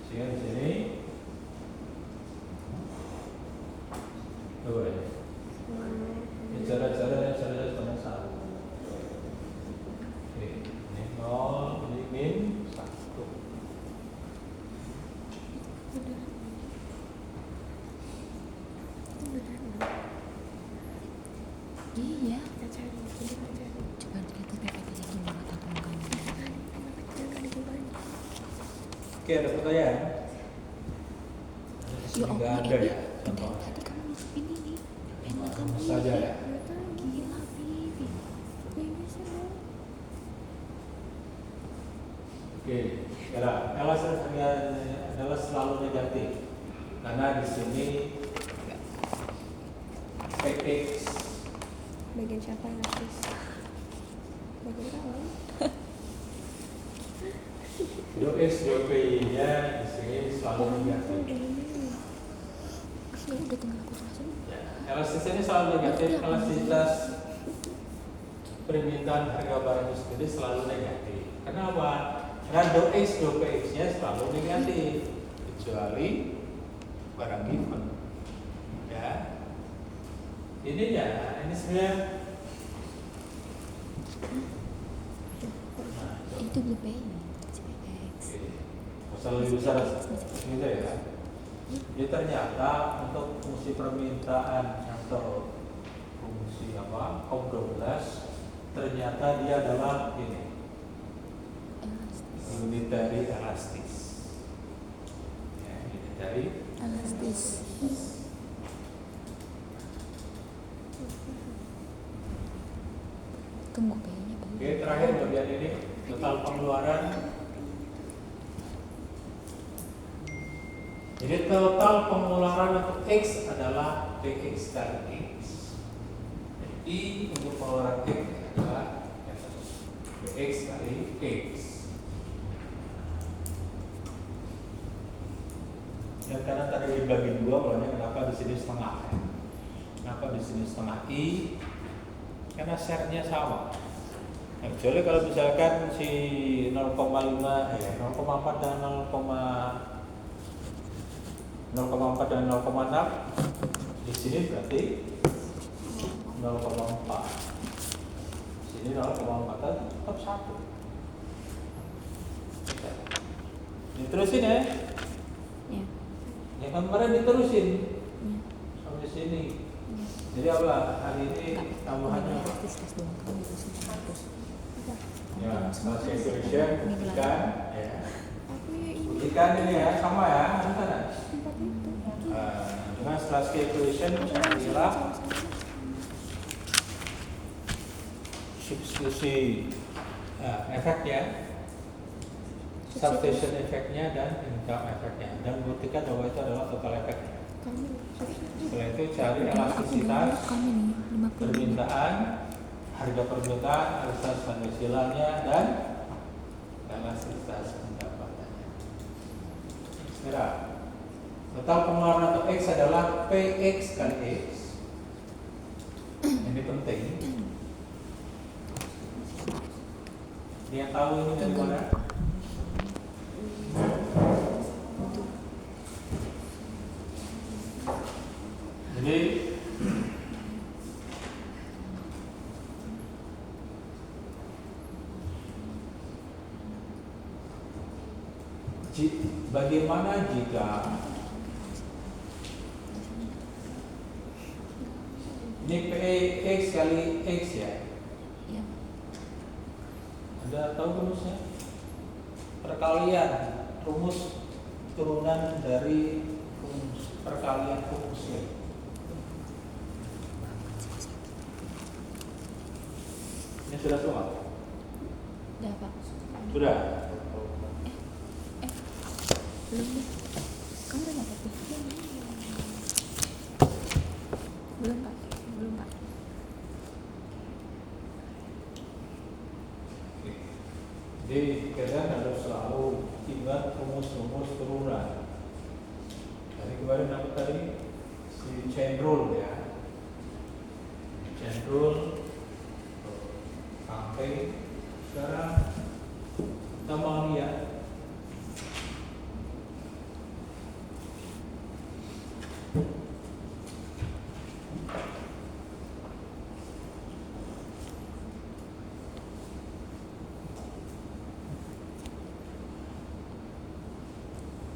sehingga di sini coba ya. Cara-cara setengah satu. Oke, ini 0, ini min 1. Iya. Coba kita PPT gimana tatap kamu. Oke, ada pertanyaan? Ya Nggak Allah, ada ya? tadi kamu masukin ini. Enak kamu Saja ya. gila, Bibi. Oke, LHS adalah selalu negatif karena di sini PX Bagian siapa yang artis? Bagian kamu. X nya di sini selalu negatif. Ya udah tinggal aku jelasin. Ya, elastisitas ini selalu negatif. Elastisitas permintaan harga barang itu sendiri selalu negatif. Kenapa? Karena X nya selalu negatif kecuali barang given. Ya, ini ya, ini sebenarnya. Itu belum CPX. Masalah lebih besar gitu ya. Jadi ternyata untuk fungsi permintaan atau fungsi apa COM12 ternyata dia adalah ini unitary elastis. Ya, unitary Elastis. Tunggu kayaknya belum. Oke, terakhir bagian ini total pengeluaran. Jadi total pengeluaran untuk X adalah PX kali X. I untuk pengeluaran X adalah PX kali X. Ya karena tadi dibagi dua, makanya kenapa di sini setengah? Kenapa di sini setengah I? Karena share-nya sama. Nah, kecuali kalau misalkan si 0,5 ya 0,4 dan 0,4 dan 0,6 di sini berarti 0,4. Sini 0,4 tetap 1. Diterusin ya. Ya. Yang kemarin diterusin Ya. sampai sini. Ya. Jadi apa? Hari ini tambahannya apa? Tes dong, kamu terus terus. Ya, self calculation buktikan ya. Aku ya ini Buktikan ini ya, sama ya, mana? tempat itu. Dengan self calculation inilah substitusi efeknya, substitution efeknya dan income efeknya, dan buktikan bahwa itu adalah total efeknya. Kamu Setelah itu cari elastisitas Kami nih 50. permintaan, harga permintaan, elastisitas penghasilannya, dan elastisitas pendapatannya. Sekarang total pengeluaran untuk X adalah PX kali X. Ini penting. Dia tahu ini dari mana? Bagaimana jika ini PX kali X ya? Iya. Anda tahu rumusnya? Perkalian rumus turunan dari rumus perkalian rumusnya. Ini sudah semua? Udah Pak. Sudah. Belum deh. Kamu udah dapat tuh? Belum Pak. Belum Pak. Jadi kalian harus selalu ingat rumus-rumus turunan. Dari kemarin apa tadi? Si chain rule ya. Chain rule sampai sekarang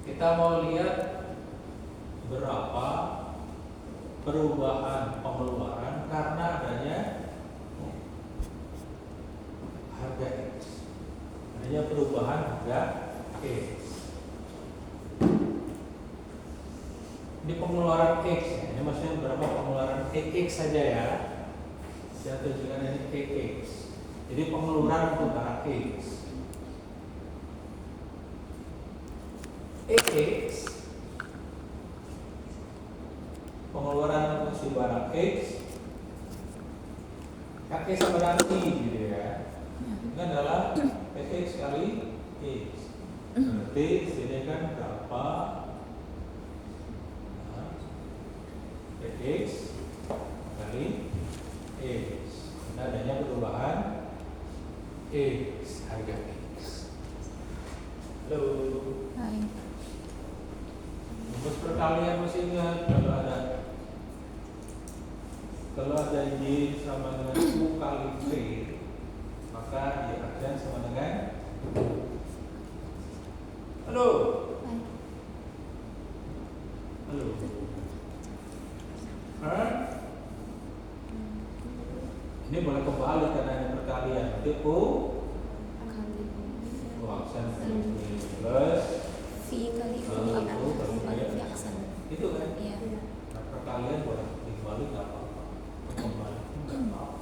kita mau lihat berapa perubahan pengeluaran karena adanya harga X, adanya perubahan harga X. Ini pengeluaran X ya. Ini maksudnya berapa pengeluaran X saja ya. Saya tunjukkan ini X. Jadi pengeluaran untuk barang X. X pengeluaran untuk si barang X kakek sama nanti gitu ya. Ini adalah PX kali X. Berarti sini kan berapa PX kali X. Ini adanya perubahan X, harga X. Halo. Hai. Rumus perkalian masih ingat kalau ada Y sama dengan U kali V, maka Y aksen sama dengan halo. Hai. Halo. Hah? Ini boleh kembali karena ini perkalian. Jadi U aksen plus V kali U kali V aksen. itu kan? Iya. Nah, perkalian boleh dibalik nggak apa-apa, kembali nggak apa-apa.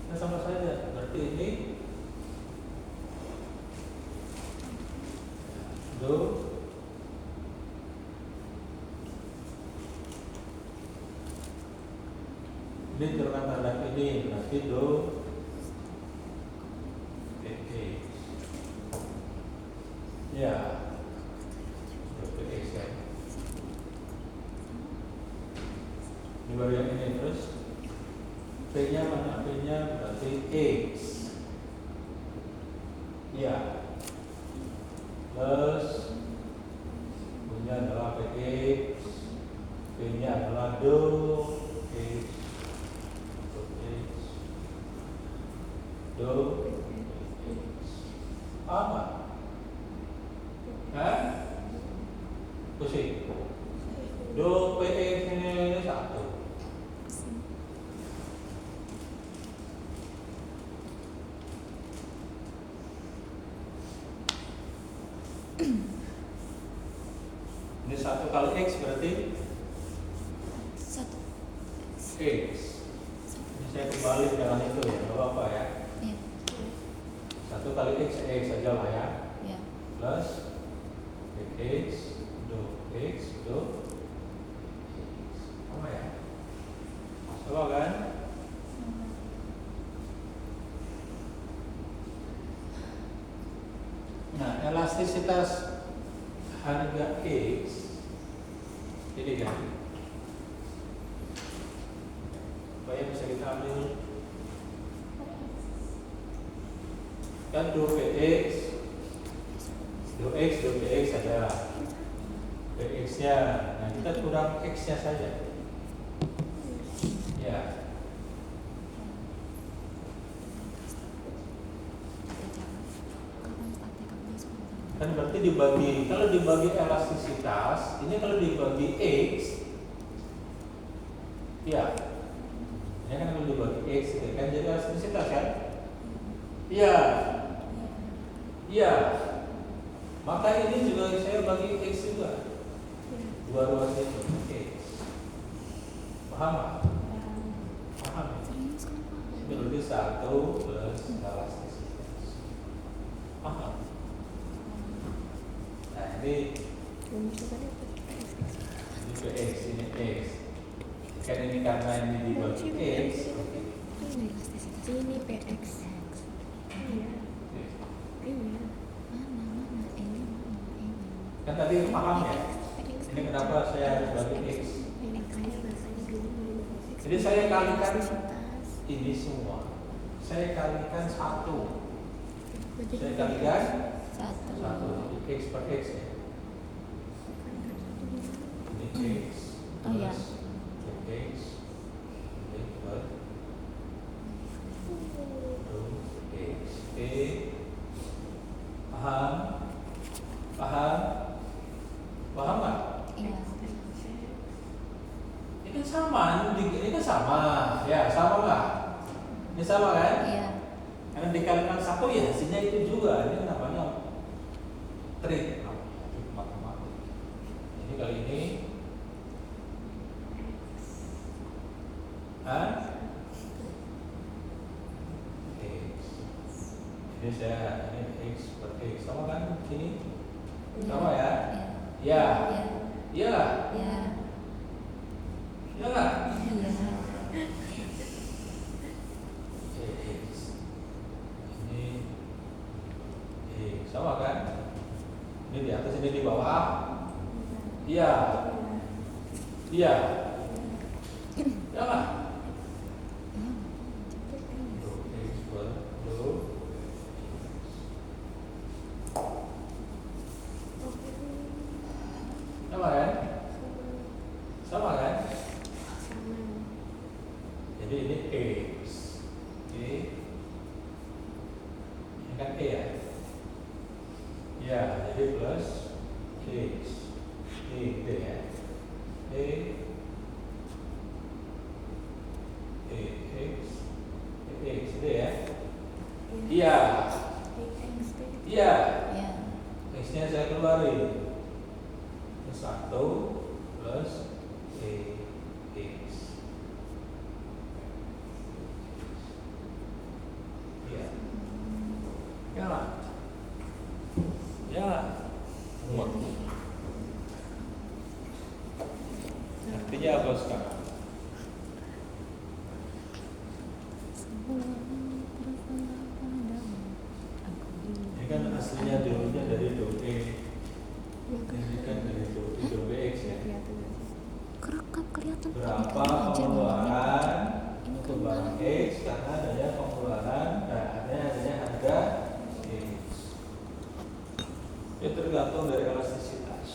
Nah sama saja. Berarti ini do ini turunan terhadap ini berarti do PX ya. Ini baru yang ini terus P-nya mana? P-nya berarti X ya plus punya adalah PX, P-nya adalah do X, do X apa? Hah? Pusing do PX ini satu. Ini 1 kali X berarti 1 X. Ini saya kembali dengan itu ya, nggak apa-apa ya. Iya. 1 kali X saja lah ya. Iya. Plus X do X do apa ya? Sama kan? Nah, elastisitas harga X ini kan supaya bisa kita ambil kan do PX do PX ada PX nya. Nah kita kurang X nya saja ya. Kan berarti berarti dibagi, kalau dibagi elastisitas, ini kalau dibagi X, ya, ini kan kalau dibagi X, itu kan jadi elastisitas kan? Iya, iya. Maka ini juga saya bagi X juga, dua ruas itu X. Paham nggak? Paham. Serius kenapa? Berarti 1 plus elastisitas. Paham? Nah ini PX, ini X. Kan ini karena ini dibagi X. Ini elastisitas. Ini PX. Iya. Ini. Mana ini mana ini. Kan tadi paham ya? Ini kenapa saya harus bagi X? Jadi saya kalikan ini semua. Saya kalikan 1. Saya kalikan 1. X per X ya. Ini X Oh ya. plus X. Ini per 2X. Oke. Paham? Paham? Paham nggak? Iya. Ini kan sama, ini kan sama, ya sama nggak? Ini sama kan? Iya. Karena dikalikan 1 ya hasilnya itu juga. Ini namanya trik matematik. Ini kali ini, X. Ini saya ini X per X sama kan? Ini sama ya? Ya, Iya. ya, Iya. ya nggak? Iya. X. Ini X sama kan? Ini di atas, ini di bawah. Iya, iya, ya nggak? X per 2. Sama kan? Sama kan? Jadi ini X. Oke. Ini kan E ya? Ya, jadi plus X. E, gitu ya. E, X, X, itu ya? Iya, iya. Iya. X-nya saya keluarin. 1 plus X. Ya. Ya lah. Ya. Muat. Artinya apa sekarang? Ini kan aslinya dulunya dari do E. Ini kan dari do X ya. Kerekam kelihatan. Berapa pengeluaran untuk barang X karena adanya pengeluaran, adanya harga X. Itu tergantung dari elastisitas.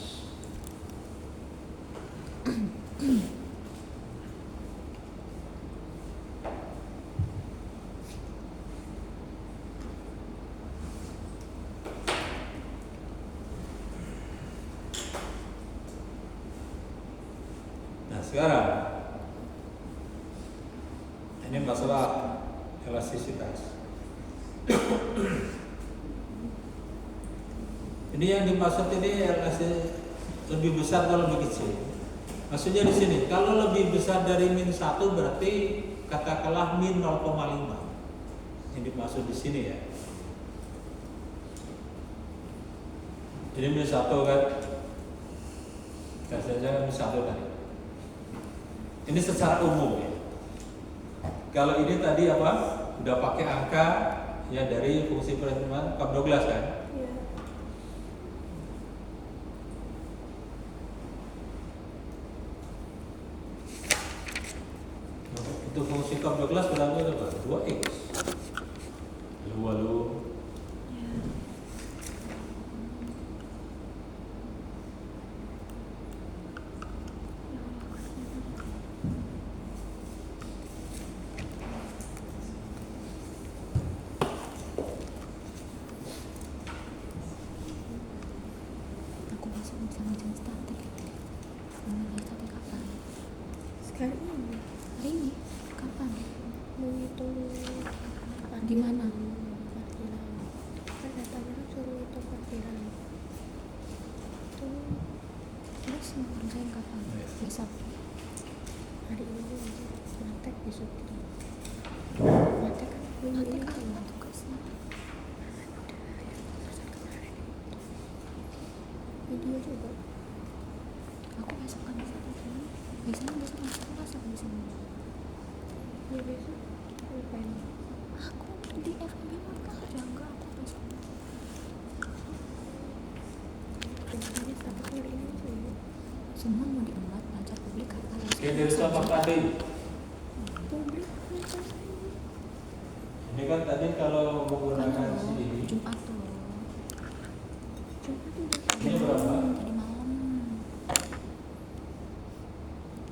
Nah sekarang ini masalah elastisitas. Ini yang dimaksud ini elastisitas lebih besar atau lebih kecil. Maksudnya di sini kalau lebih besar dari min 1 berarti katakanlah min 0,5. Ini dimaksud di sini ya. Jadi min 1 kan, saja min 1 tadi. Ini secara umum ya. Kalau ini tadi apa? Udah pakai angka ya dari fungsi perhitungan Douglas kan? Iya. Itu fungsi Douglas berapa? 2x. Lalu Hari ini Hari ini? Kapan? menghitung Gimana? parkiran. Kan datanya kan suruh hitung parkiran. Itu Terus mau kerjain kapan? Besok. hari ini aja mantek besok gitu. Mantek kan minggu Nanti ini kan kan ada tugasnya. video juga. Aku besok kan bisa ini. Biasanya besok masuk kelas aku di sini. Ya besok ngapain? Aku di FB kan ada enggak aku besok. Biasanya satu hari ini sih. Semua mau diembat pelajar publik apa? Oke, dari siapa tadi? Publik Ini kan tadi kalau menggunakan si ini, Jumat tuh. cuma tuh ini berapa? Tadi malam.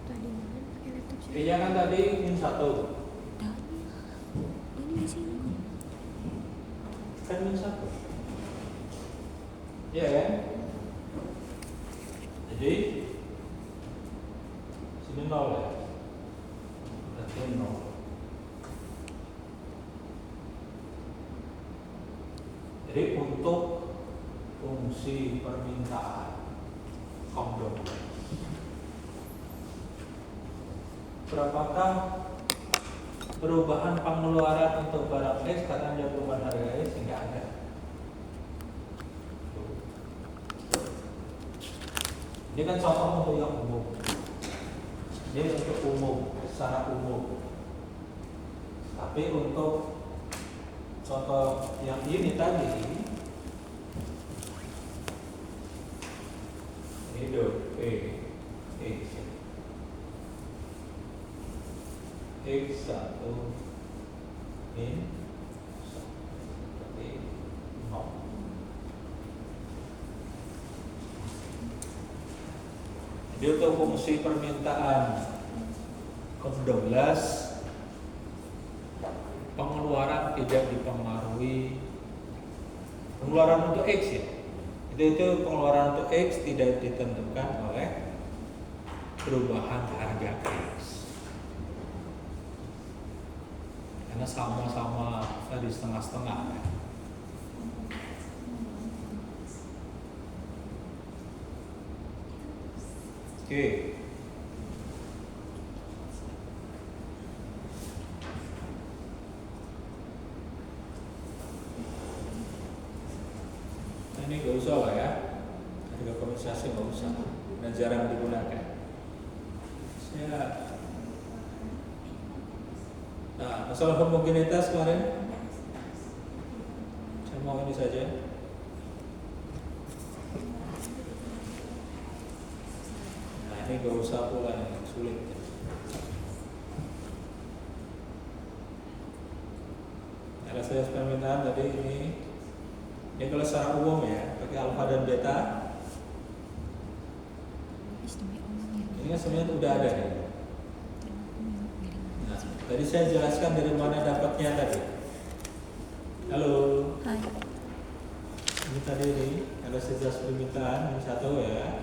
tadi malam pakai laptop siapa? Iya kan tadi min 1. Dan ini di sini. Kan min 1. Iya kan? Jadi sini 0 ya. Berarti 0. Jadi untuk fungsi permintaan kondom, berapakah perubahan pengeluaran untuk barang X karena ada perubahan harga X? Enggak ada. Ini kan contoh untuk yang umum. Ini untuk umum, secara umum. Tapi untuk contoh yang ini tadi, ini do X 1 min 1 berarti 0. Jadi untuk fungsi permintaan ke-12, pengeluaran tidak dipengaruhi. Pengeluaran untuk X ya. Itu pengeluaran untuk X tidak ditentukan oleh perubahan harga X. Karena sama-sama tadi setengah-setengah kan. Oke. Nah, ini gak usah lah ya. Harga kompensasi gak usah. Dan jarang digunakan. Nah, masalah homogenitas kemarin saya mau ini saja. Nah, ini gak usah pula nih, sulit. Elastisitas permintaan tadi ini kalau secara umum ya, pakai alfa dan beta. Ini kan sebenarnya udah ada ya. Nah, tadi saya jelaskan dari mana dapatnya tadi. Halo. Hai. Ini tadi ini elastisitas permintaan ini 1 ya.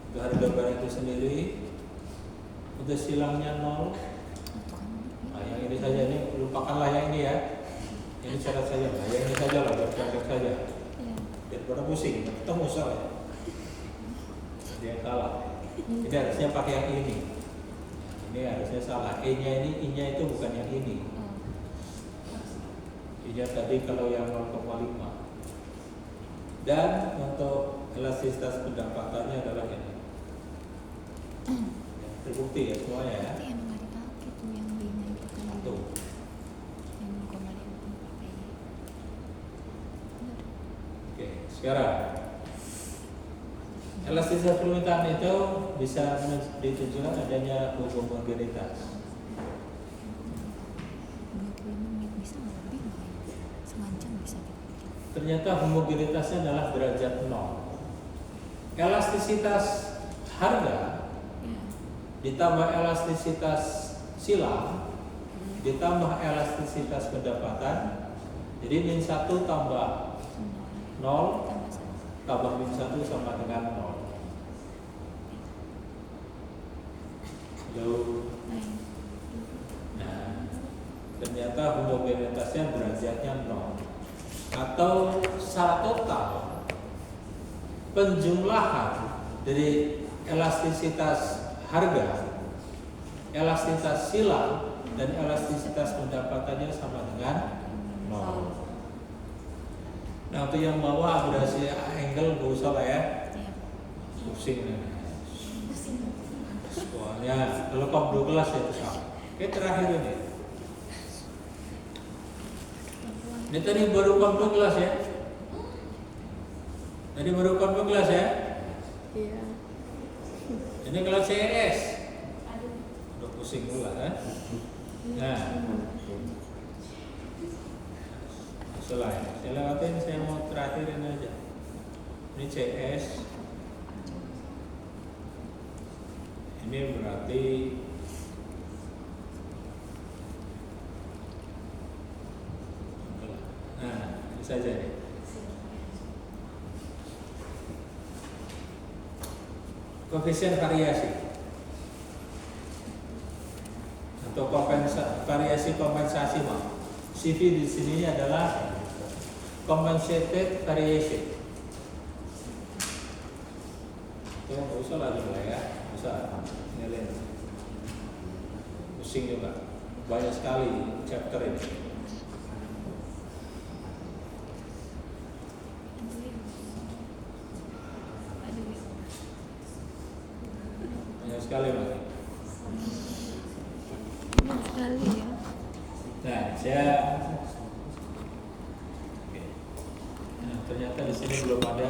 Untuk harga barang itu sendiri. Untuk silangnya 0. Nah, yang ini saja, ini lupakanlah yang ini ya. Ini syarat saja lah, yang ini saja lah, berpendek saja. Daripada pusing, ketemu salah. Dia salah. Ini harusnya pakai yang ini. Ini harusnya salah. E-nya ini, I-nya itu bukan yang ini. I-nya tadi kalau yang 0,5. Dan untuk elastisitas pendapatannya adalah ini. Terbukti ya semuanya ya. Tapi emang gak dipakai tuh yang B-nya itu kan. Tuh. Yang 0,5 pakai. Benar. Oke, sekarang elastisitas permintaan itu bisa ditunjukkan adanya homogenitas. 25 menit bisa nggak lebih nggak ya? Setengah jam bisa gitu. Ternyata homogenitasnya adalah derajat 0. Elastisitas harga Ya. ditambah elastisitas silang ditambah elastisitas pendapatan, jadi min 1 tambah 0 Tambah 1. tambah min 1 sama dengan 0. jauh. Nah, ternyata homogenitasnya derajatnya 0. Atau secara total penjumlahan dari elastisitas harga, elastisitas silang, dan elastisitas pendapatannya sama dengan 0. Nah, untuk yang bawah abrasi angle gak usah lah ya, pusing nih. Soalnya kalau kamu 12 ya itu sama. Oke, terakhir ini. Ini tadi baru kamu 12 ya. Tadi baru kamu 12 ya. Iya. Ini kalau CS udah pusing pula kan. Nah, selain saya lewatin, saya mau terakhirin aja. Ini CS. Ini berarti nah, ini saja nih. Koefisien variasi atau variasi kompensasi, CV di sini adalah compensated variation. Ya, nggak usah lagi lah ya, bisa nyalain. Pusing juga, banyak sekali chapter ini. Banyak sekali Mas. Banyak sekali ya. Nah, saya nah, ternyata di sini belum ada.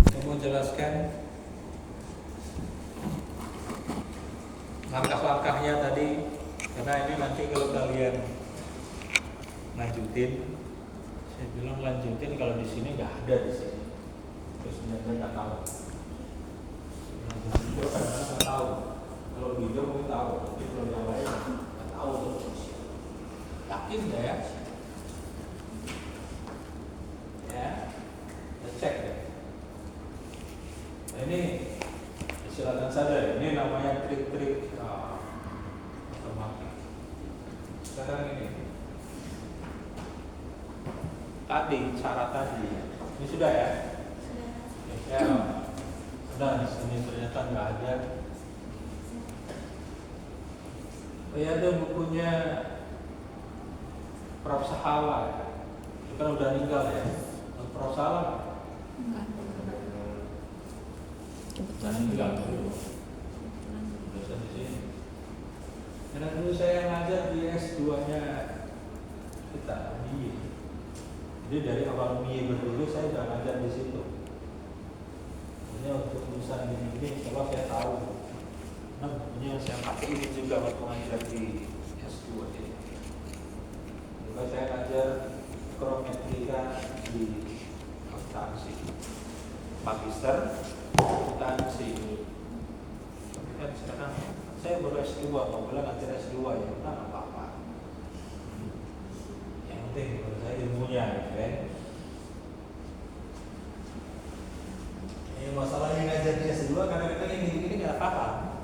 Saya mau jelaskan langkah-langkahnya tadi, karena ini nanti kalau kalian lanjutin, saya bilang lanjutin kalau di sini nggak ada di sini. Terus sebenarnya nggak tahu. Video kadang-kadang nggak tahu. Kalau video mungkin tahu, tapi kalau yang lain nggak tahu terus. Yakin nggak ya? Ya, kita cek ya. Nah, ini silakan saja. Ini namanya trik-trik matematika. Sekarang ini. Tadi syarat tadi. Ini sudah ya? Sudah. Ya. Sudah di sini ternyata nggak ada. Oh ya, ada bukunya Prof. Sahala ya. Itu kan udah meninggal ya. Prof. Sahala Enggak. udah meninggal dulu. Biasa di sini. Karena dulu saya ngajar di S2-nya kita MIE. Jadi dari awal MIE berdulu saya udah ngajar di situ. Ini untuk urusan gini-gini, kalau saya tahu. Nah, bukunya saya pakai ini juga waktu ngajar di S2 ini. Juga saya ngajar krometrika di akuntansi, magister akuntansi. Tapi kan sekarang saya baru S2, mau bilang ngajar S2 ya, nah apa-apa. Yang penting menurut saya ilmunya, kan? Masalahnya ngajar di S2 karena kita ini nggak paham.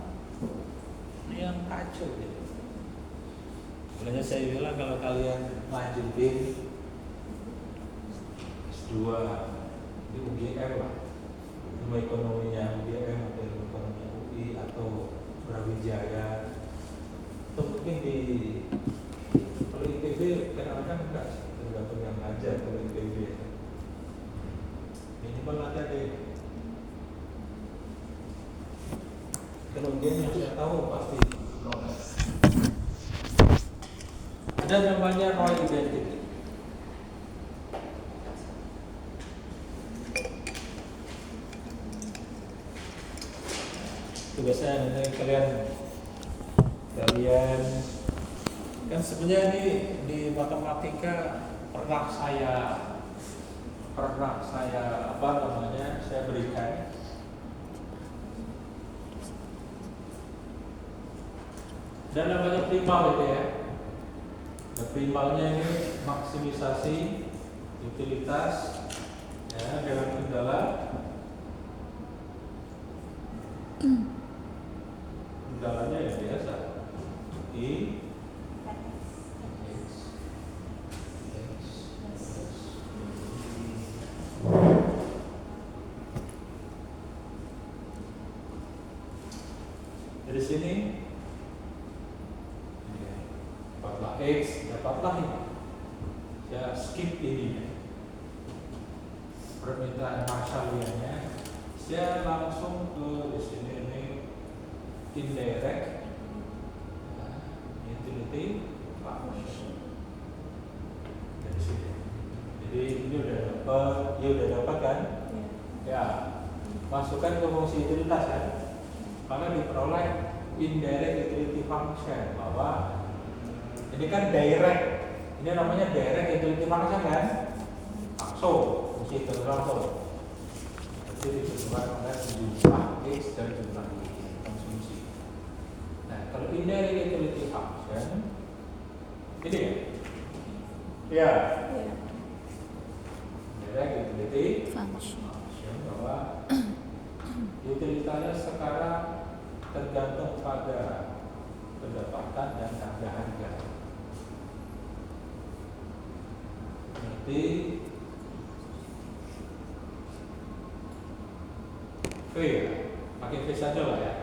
Ini yang kacau gitu. Makanya saya bilang kalau kalian lanjutin S2 di UGM lah, ilmu ekonominya UGM atau ilmu ekonomi UI atau Brawijaya, atau mungkin di kalau IPB kadang-kadang enggak sih, tergantung yang ngajar. Kalau IPB minimal ada deh. Kalau dia yang saya tahu pasti ada namanya Roy identity. Itu biasanya nanti kalian kan sebenarnya ini di matematika pernah saya apa namanya saya berikan. Dan namanya primal itu ya. Nah, primalnya ini maksimisasi utilitas ya, dalam kendala Dari sini dapatlah X, dapatlah ini. Ya skip ini ya. Permintaan Marshalliannya. Saya langsung ke di sini ini indirect utility function dari sini. Jadi ini udah dapat kan? Ya, masukkan ke fungsi utilitas kan? Maka diperoleh indirect utility function bahwa ini kan direct, ini namanya direct utility function kan? Langsung, fungsi itu langsung. Jadi ditentukan oleh jumlah X dan jumlah konsumsi. Nah, kalau indirect utility function ini ya, indirect utility function bahwa utilitasnya sekarang tergantung pada pendapatan dan harga. Berarti V ya, pakai V saja lah ya.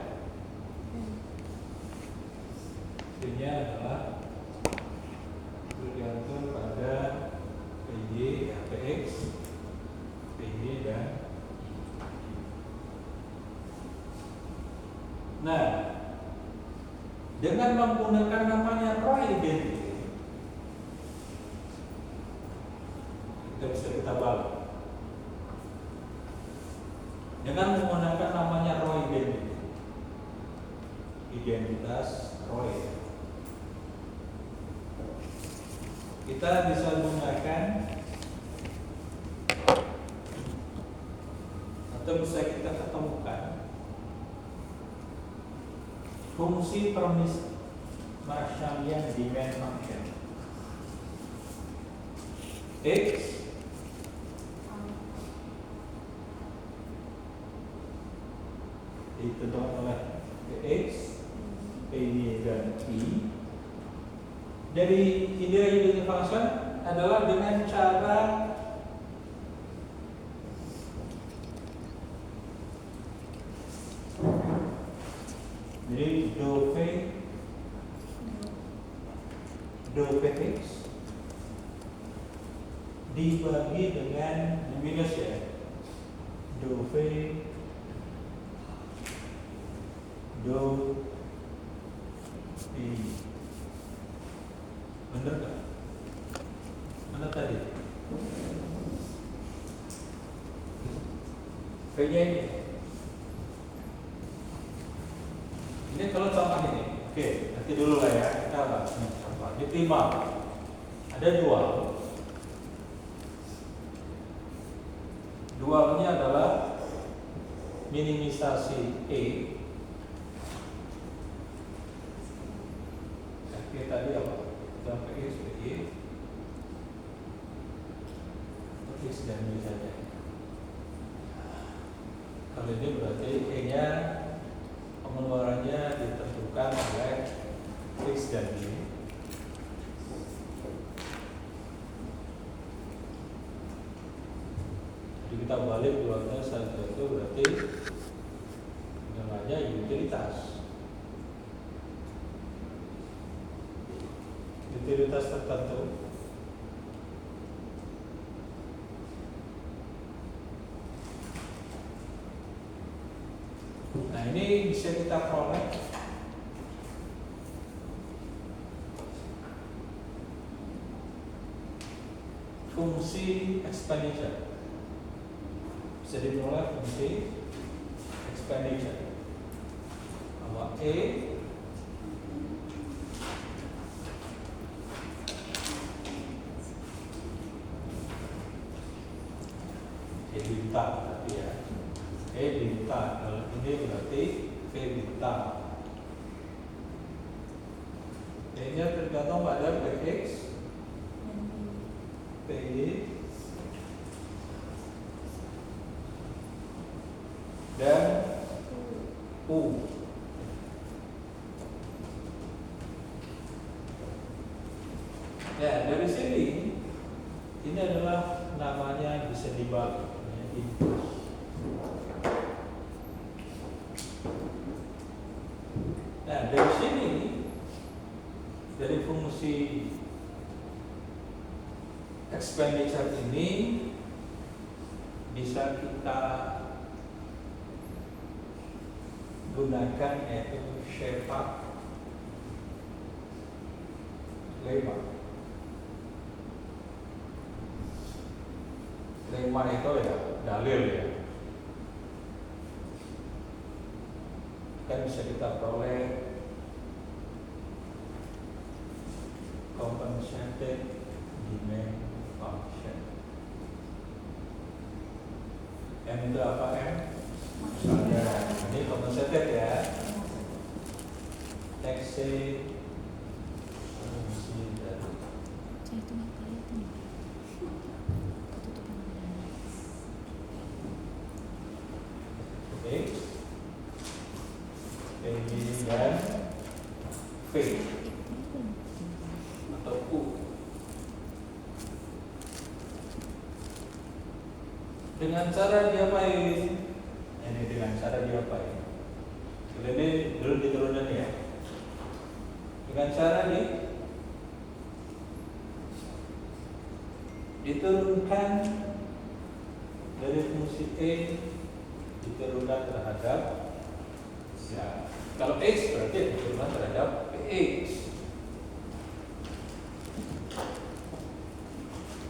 V-nya adalah tergantung pada PY, PX, PY dan nah, dengan menggunakan namanya Roy identity, kita balik. Dengan menggunakan namanya Roy identity, identitas Roy, kita bisa gunakan atau bisa kita ketemukan fungsi permis Marshallian demand function X ditentukan oleh X, PY dan I. Dari indirect utility function adalah dengan cara jadi do X dibagi dengan minus ya, do V do I. Bener gak? Mana tadi? V-nya ini. Ini kalau contoh ini, oke, nanti dulu lah ya, kita bahas ini contoh. Ini prima, ada dual. Dualnya adalah minimisasi E. Oke, tadi apa? Sampai X, Y, X dan Y saja. Kalau ini berarti E-nya pengeluarannya ditentukan oleh X dan Y. Jadi kita balik dualnya saja itu berarti namanya utilitas. Utilitas tertentu nah ini bisa kita peroleh fungsi expenditure, bisa diperoleh fungsi expenditure bahwa E bintang berarti ya, E bintang, kalau ini berarti V bintang. E-nya tergantung pada PX, PY dan U. Ya, dari sini ini adalah namanya bisa dibalik. Input. fungsi expenditure ini bisa kita gunakan, yaitu shepat lema. Lema itu ya dalil ya, kan bisa kita peroleh compensated demand function. M itu apa M? Misalnya ini compensated ya. Taxi fungsi dari Saya itu nggak kelihatan. Ketutupan badannya. X, PG dan V atau U. Dengan cara diapain? Ini dengan cara diapain? Ini dulu diturunan ya. Dengan cara diturunkan dari fungsi E, diturunkan terhadap ya. Kalau X berarti diturunkan terhadap PX.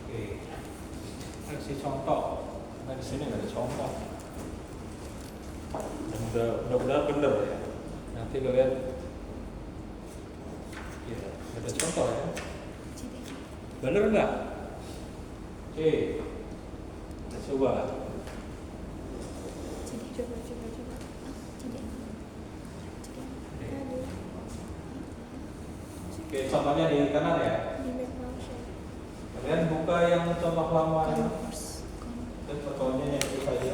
Oke, kasih contoh. Nah di sini nggak ada contoh. Dan mudah-mudahan benar ya. Nanti kalian ya ada contoh ya. Benar nggak? Oke, kita coba. Coba. Oke, contohnya di kanan ya. Demand function. Kalian buka yang contoh lama ya. Converse. Dan contohnya yang itu saja.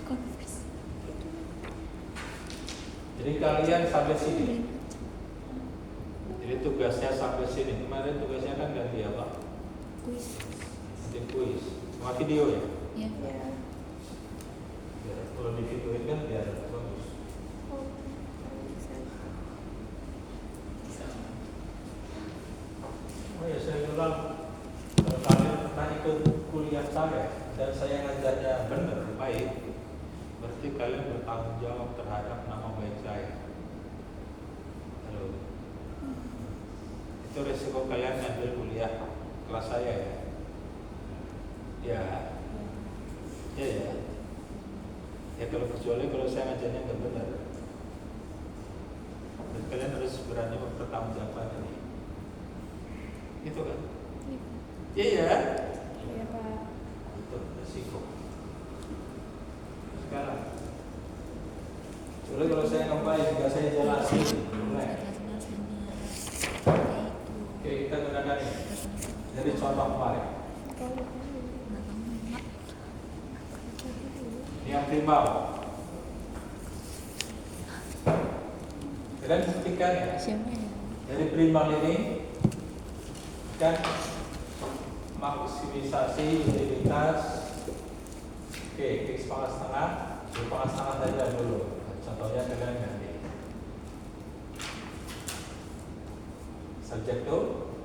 Converse. Jadi kalian sampai sini. Jadi tugasnya sampai sini. Kemarin tugasnya kan ganti apa? Kuis. Ganti kuis. Sama video ya. Ya. Ya. Biar kalau di videoin kan biar bagus. Oh, bisa. Oh ya, saya ulang. Kalau kalian pernah ikut kuliah saya dan saya ngajarnya benar, baik, berarti kalian bertanggung jawab terhadap nama baik saya. Halo. Itu resiko kalian ngambil kuliah kelas saya ya. Ya. Ya. Ya kalau kecuali kalau saya ngajarnya nggak benar. Dan kalian harus berani mempertanggungjawabkan ini. Gitu kan? Iya ya. Iya, Pak. Itu resiko. Sekarang, coba kalau saya kembali juga saya jelasin. Mulai. Oke, kita gunakan ini. Jadi contoh kemarin. Ini yang primal. Kalian buktikan ya. Siapa ya? Dari primal ini kan maksimisasi utilitas. Oke, X pangkat setengah, Y pangkat setengah saja dulu. Contohnya kalian ganti. Subjek tuh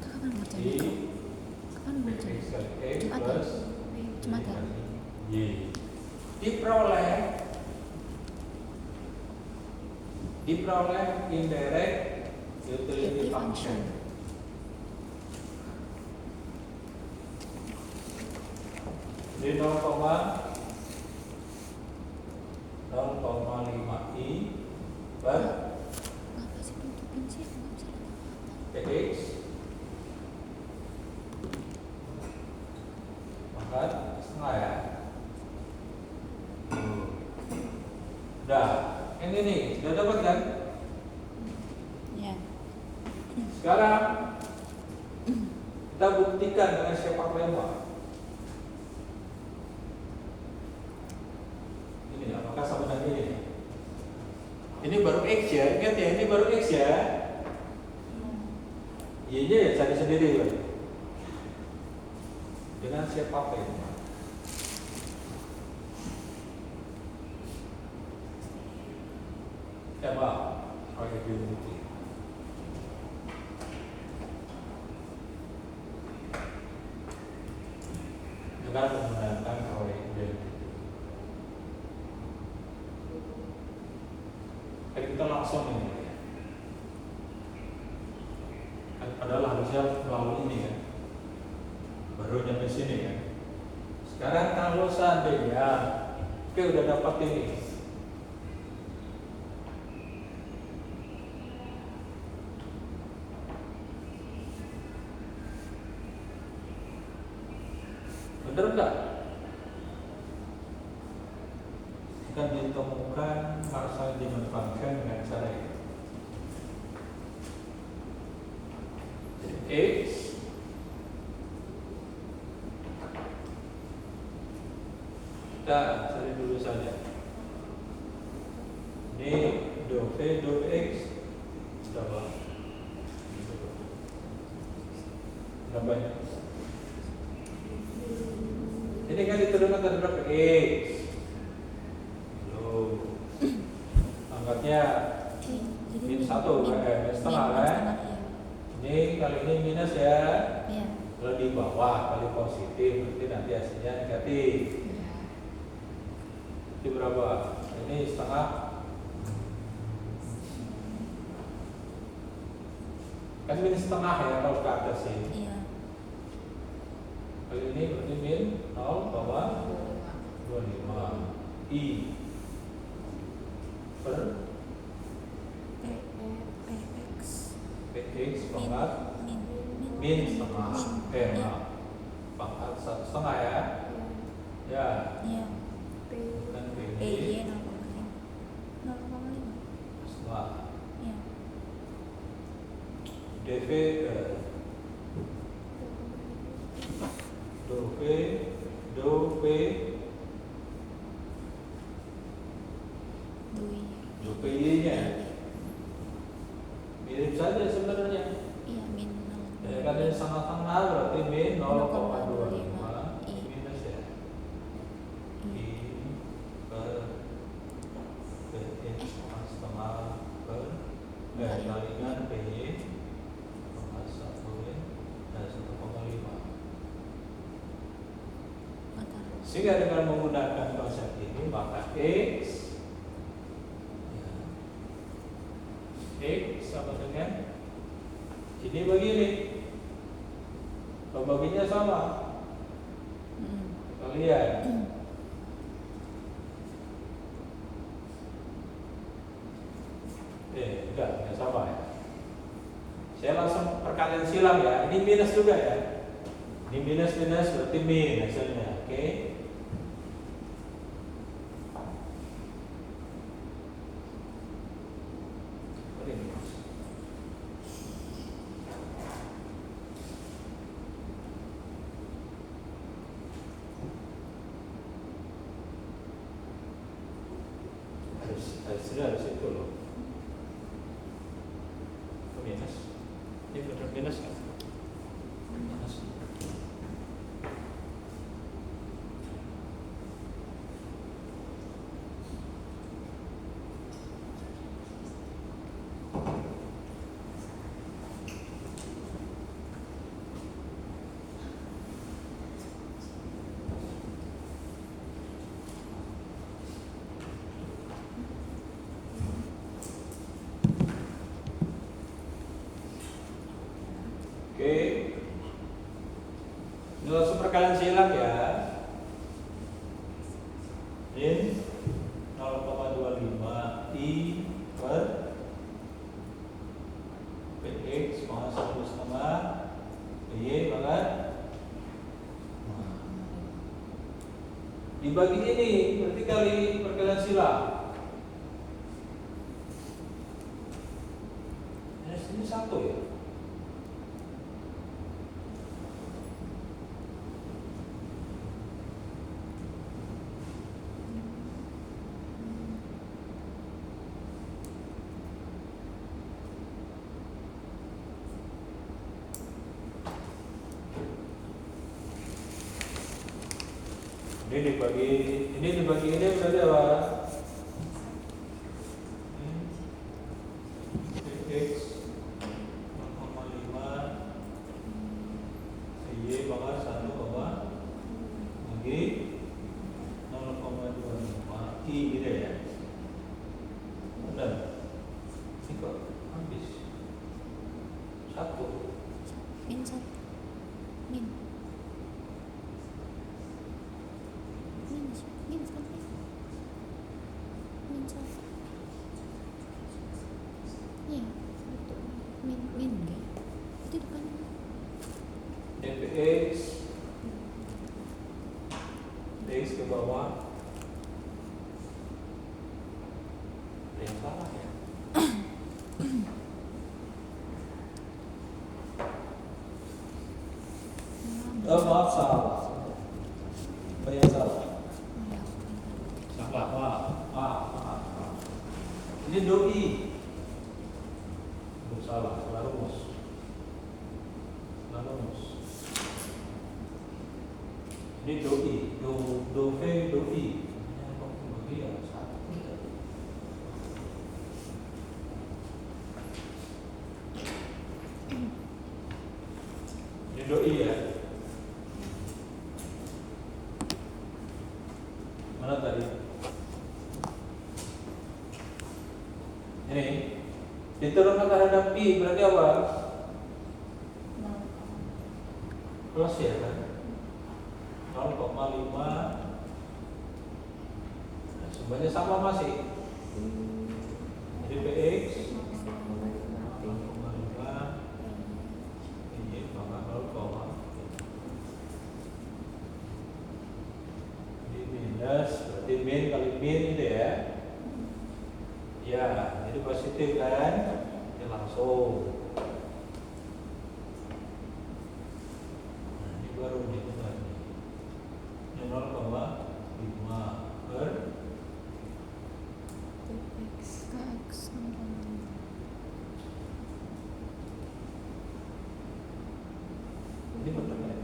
Kapan baca? Y Kapan baca? X kali X Jumat ya? plus Jumat ya? Y diperoleh indirect utility function. Di 0,05 I per Ngapa sih tutupin sih? Nggak bisa lihat. PX pangkat setengah ya. Udah, yang ini udah dapat kan? Ya. Sekarang kita buktikan dengan sepak lema. Ini apakah sama dengan ini? Ini baru X ya, ingat ya, ini baru X ya. Y-nya ya cari sendiri kan? Dengan sepak lema. Coba pakai unity. dengan menggunakan proyek identity. Kita langsung ini ya. Padahal harusnya melalui ini kan, baru nyampe sini kan. Sekarang kalau seandainya oke udah dapat ini, bener enggak? Akan ditemukan masalah dimanfaatkan dengan cara ini. X kita cari dulu saja. Ini do V do X berapa? Berapa ini? Ini kan diturunkan terhadap X. Loh. Angkatnya min 1 setengah kan? Ini kali ini minus ya. Iya. Kalau di bawah kali positif berarti nanti hasilnya negatif. Itu berapa? Ini setengah. Kan min setengah ya kalau ke atas sih. Iya. Kali ini berarti min 0,25 I per PX pangkat min setengah pangkat 1,5 ya. Ya. Iya. Dan PY PY 0,5. setengah. Iya. DV do P do P Dui. do PY nya mirip saja sebenarnya. Iya, min Ya kan ini sama-sama berarti min 0,25 I. minus ya. I per PX setengah per kalikan PY pangkat 1 dan 1,5. Sehingga dengan menggunakan konsep ini maka X sama dengan ini begini, pembaginya sama. Kalian enggak sama ya. Saya langsung perkalian silang ya. Ini minus juga ya. Ini minus berarti min hasilnya, oke? Harus itu loh. Minus. Ini benar minus kan? Minus. Oke, ini langsung perkalian silang ya. Min 0,25 I per PX pangkat 1,5 PY pangkat dibagi ini berarti kali perkalian silang. Ini 1 ya. Ini dibagi ini berarti apa? X 0,5 Y pangkat 1,5 dx ke bawah. Ada yang salah ya? Maaf, salah. Apa yang salah? Salah, maaf. Ini doi. Salah, salah rumus. Ini doi, do v doi. Ini apa bagian satu. Ini doi ya. Mana tadi? Ini diturunkan terhadap pi berarti apa? Plus ya kan? 0,5. Nah, semuanya sama masih. Jadi px 0,5 ini pangkat 0, ini minus berarti min kali min itu ya. Ya, itu positif kan? Ini langsung. Nah, ini baru ini tadi. Ini 0,5 per X ini benar ya?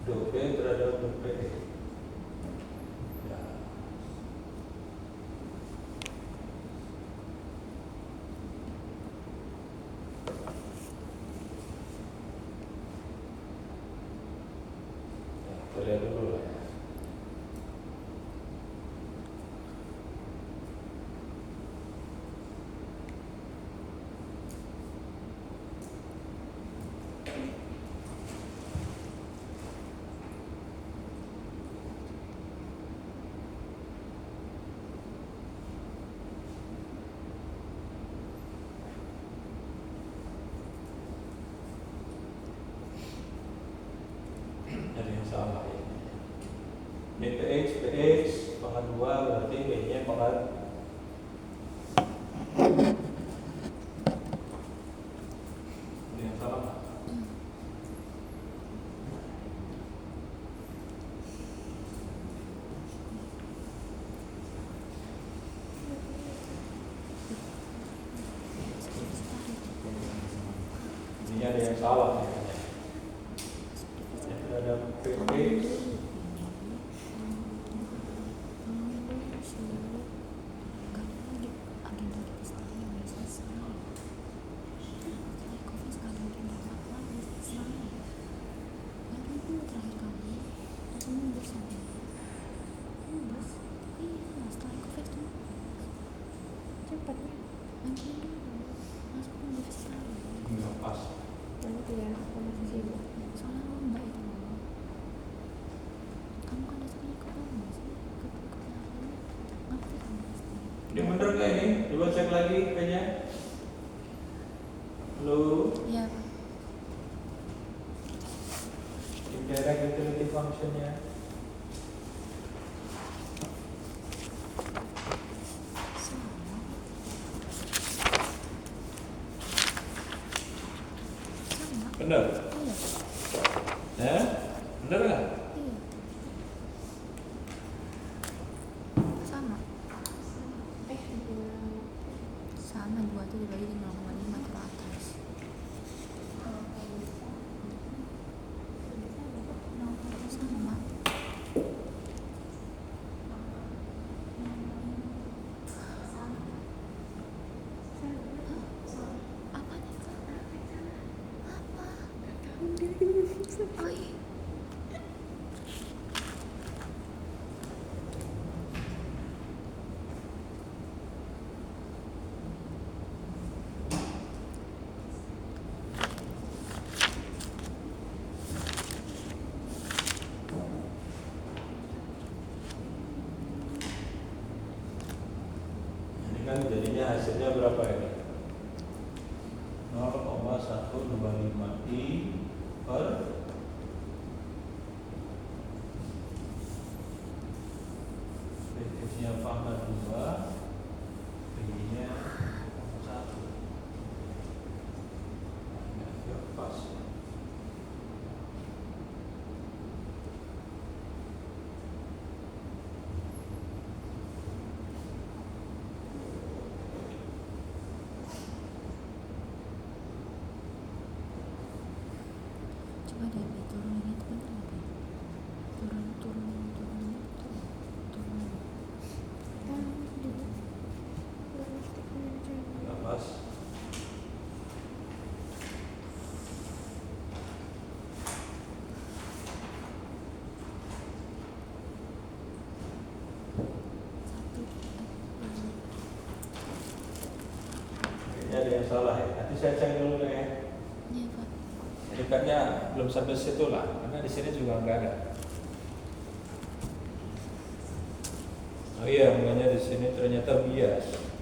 Do P terhadap do P. Ya. Kita lihat dulu lah ya. Ada yang salah ya. Ini px pangkat 2 berarti b-nya pangkat ada yang salah nggak? Ini ada yang salah ya. Ada px Cepat ya. nggak pas. Nanti ya, aku masih sibuk. Soalnya lomba itu loh. Kamu kan dasarnya ke kamu sih, ke ngerti kamu pasti. Ini bener nggak ini? Coba cek lagi kayaknya. Halo, Iya Pak. indirect utility function-nya. Sama. Bener? Iya. Ya? Bener nggak? Iya. Sama. Sama 2 tuh dibagi dengan 0,5 ke atas. Sama. Apa nih? Apa? Oh iya. Ini kan jadinya hasilnya berapa ini? 0,125 I per X-nya pangkat 2, B-nya 1. Ya, pas. Coba deh Pi, turun ini tuh bener nggak Pi? Turun Ya, pas. Kayaknya ada yang salah ya. Nanti saya cek dulu deh ya. Iya Pak. Jadi kayaknya belum sampai situ lah, karena di sini juga nggak ada. Oh iya, makanya di sini ternyata bias.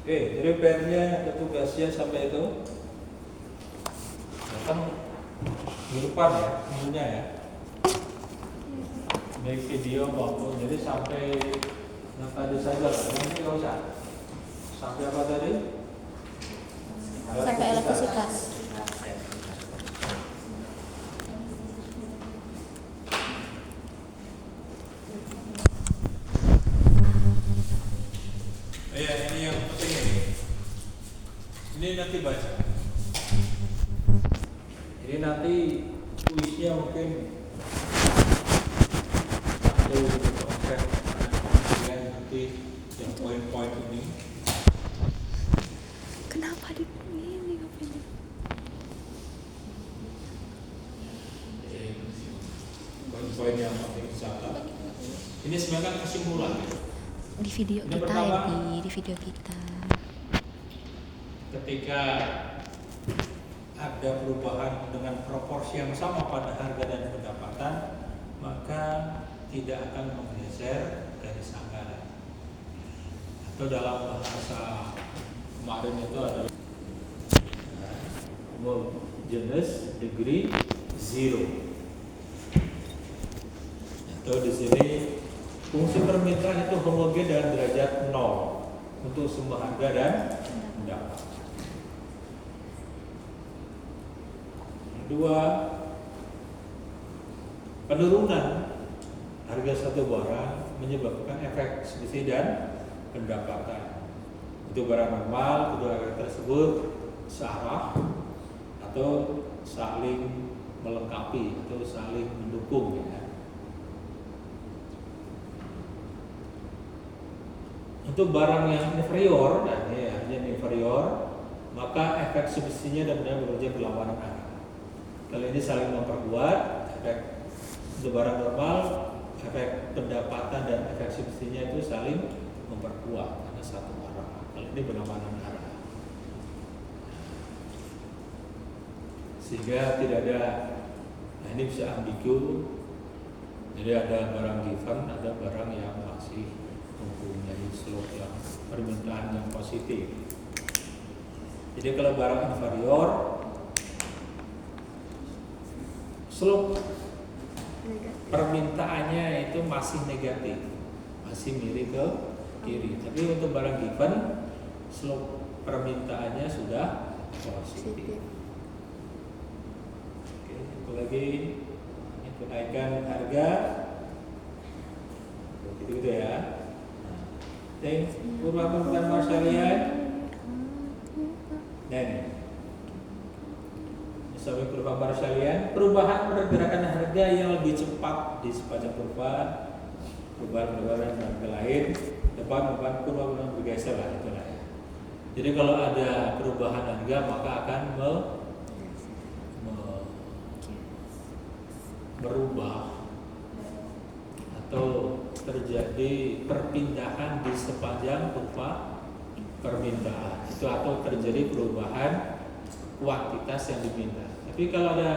Oke, jadi PR-nya atau tugasnya sampai itu datang di depan ya, tentunya ya. Baik video maupun jadi sampai yang tadi saja lah, nanti nggak usah. Sampai apa tadi? Sampai elastisitas. Iya, ini yang penting ini. Ini nanti baca. Ini nanti kuisnya mungkin satu konsep, kemudian nanti yang poin-poin ini. Kenapa di ini ngapain? Poin-poin yang penting dicatat. Ini sebenarnya kan kesimpulan. Di video Ini kita pertama. ya di video kita. Ketika ada perubahan dengan proporsi yang sama pada harga dan pendapatan, maka tidak akan menggeser garis anggaran. Atau dalam bahasa kemarin itu adalah jenis degree zero. Atau di sini fungsi permintaan itu homogen dengan derajat 0 untuk semua harga dan pendapatan. Kedua, penurunan harga satu barang menyebabkan efek subsidi dan pendapatan. Itu barang normal, kedua harga tersebut searah atau saling melengkapi atau saling mendukung ya. Untuk barang yang inferior, dan ini harganya inferior, maka efek subsidinya dan benar bekerja berlawanan arah. Kalau ini saling memperkuat, efek untuk barang normal, efek pendapatan dan efek subsidinya itu saling memperkuat karena satu arah. Kalau ini berlawanan arah, sehingga tidak ada. Nah ini bisa ambigu. Jadi ada barang given, ada barang yang masih mempunyai slope yang permintaan yang positif. Jadi kalau barang inferior, slope permintaannya itu masih negatif, masih miring ke kiri. Tapi untuk barang given, slope permintaannya sudah positif. Oke, itu lagi ini kenaikan harga, begitu ya. Thanks, Bapak-Bapak sekalian. Dan sampai kurva sekalian, perubahan pergerakan harga yang lebih cepat di sepanjang kurva, perubahan harga lain, depan kurva bergeser lah itulah ya. Jadi kalau ada perubahan harga maka akan merubah atau terjadi perpindahan di sepanjang kurva permintaan itu, atau terjadi perubahan kuantitas yang dipindah. Tapi kalau ada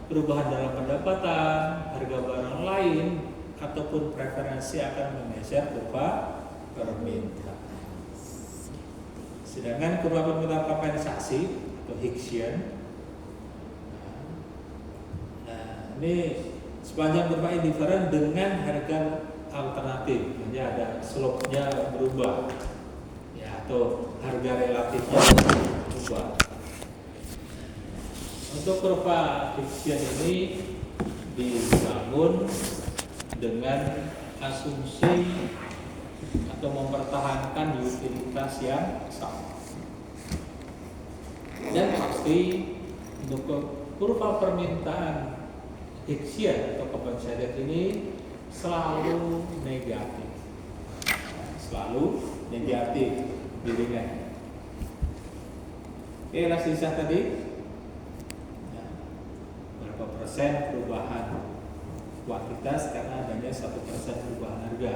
perubahan dalam pendapatan, harga barang lain, ataupun preferensi akan menggeser kurva permintaan. Sedangkan kurva permintaan kompensasi atau Hicksian, nah, ini sepanjang kurva indifferent dengan harga alternatif, jadi ada slope-nya berubah, ya, atau harga relatifnya berubah. Untuk kurva Hicksian ini dibangun dengan asumsi atau mempertahankan utilitas yang sama. Dan pasti untuk kurva permintaan Hicksian atau compensated ini selalu negatif, bilangan. Oke, elastisasi tadi, ya, berapa persen perubahan kuantitas karena adanya 1% perubahan harga.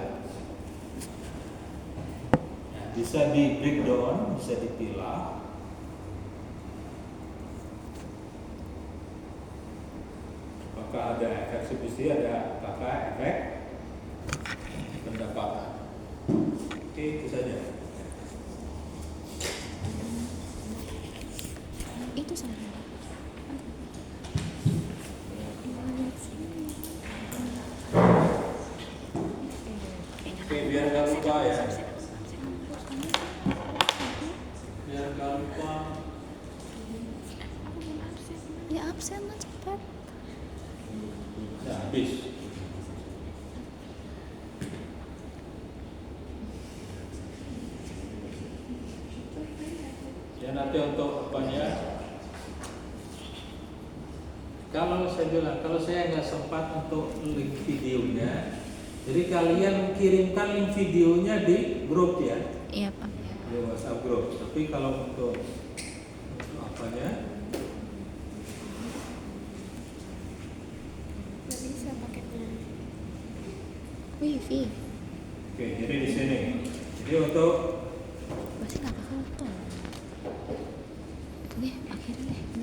Nah, bisa di breakdown, bisa dipilah. Apakah ada efek subsidi, apakah efek pendapatan. Oke, itu saja. Itu saja. Oke, biar nggak lupa ya. Biar nggak lupa. Ya absen lah cepat. Ya, habis. Ya, nanti untuk apanya? Kalau saya bilang, kalau saya nggak sempat untuk link videonya, jadi kalian kirimkan link videonya di grup ya, Iya Pak. di WhatsApp grup. Tapi kalau untuk apanya? Nggak bisa paketnya. Wifi. Oke, jadi di sini. Jadi untuk Pasti nggak pakai foto. Itu deh akhirnya deh.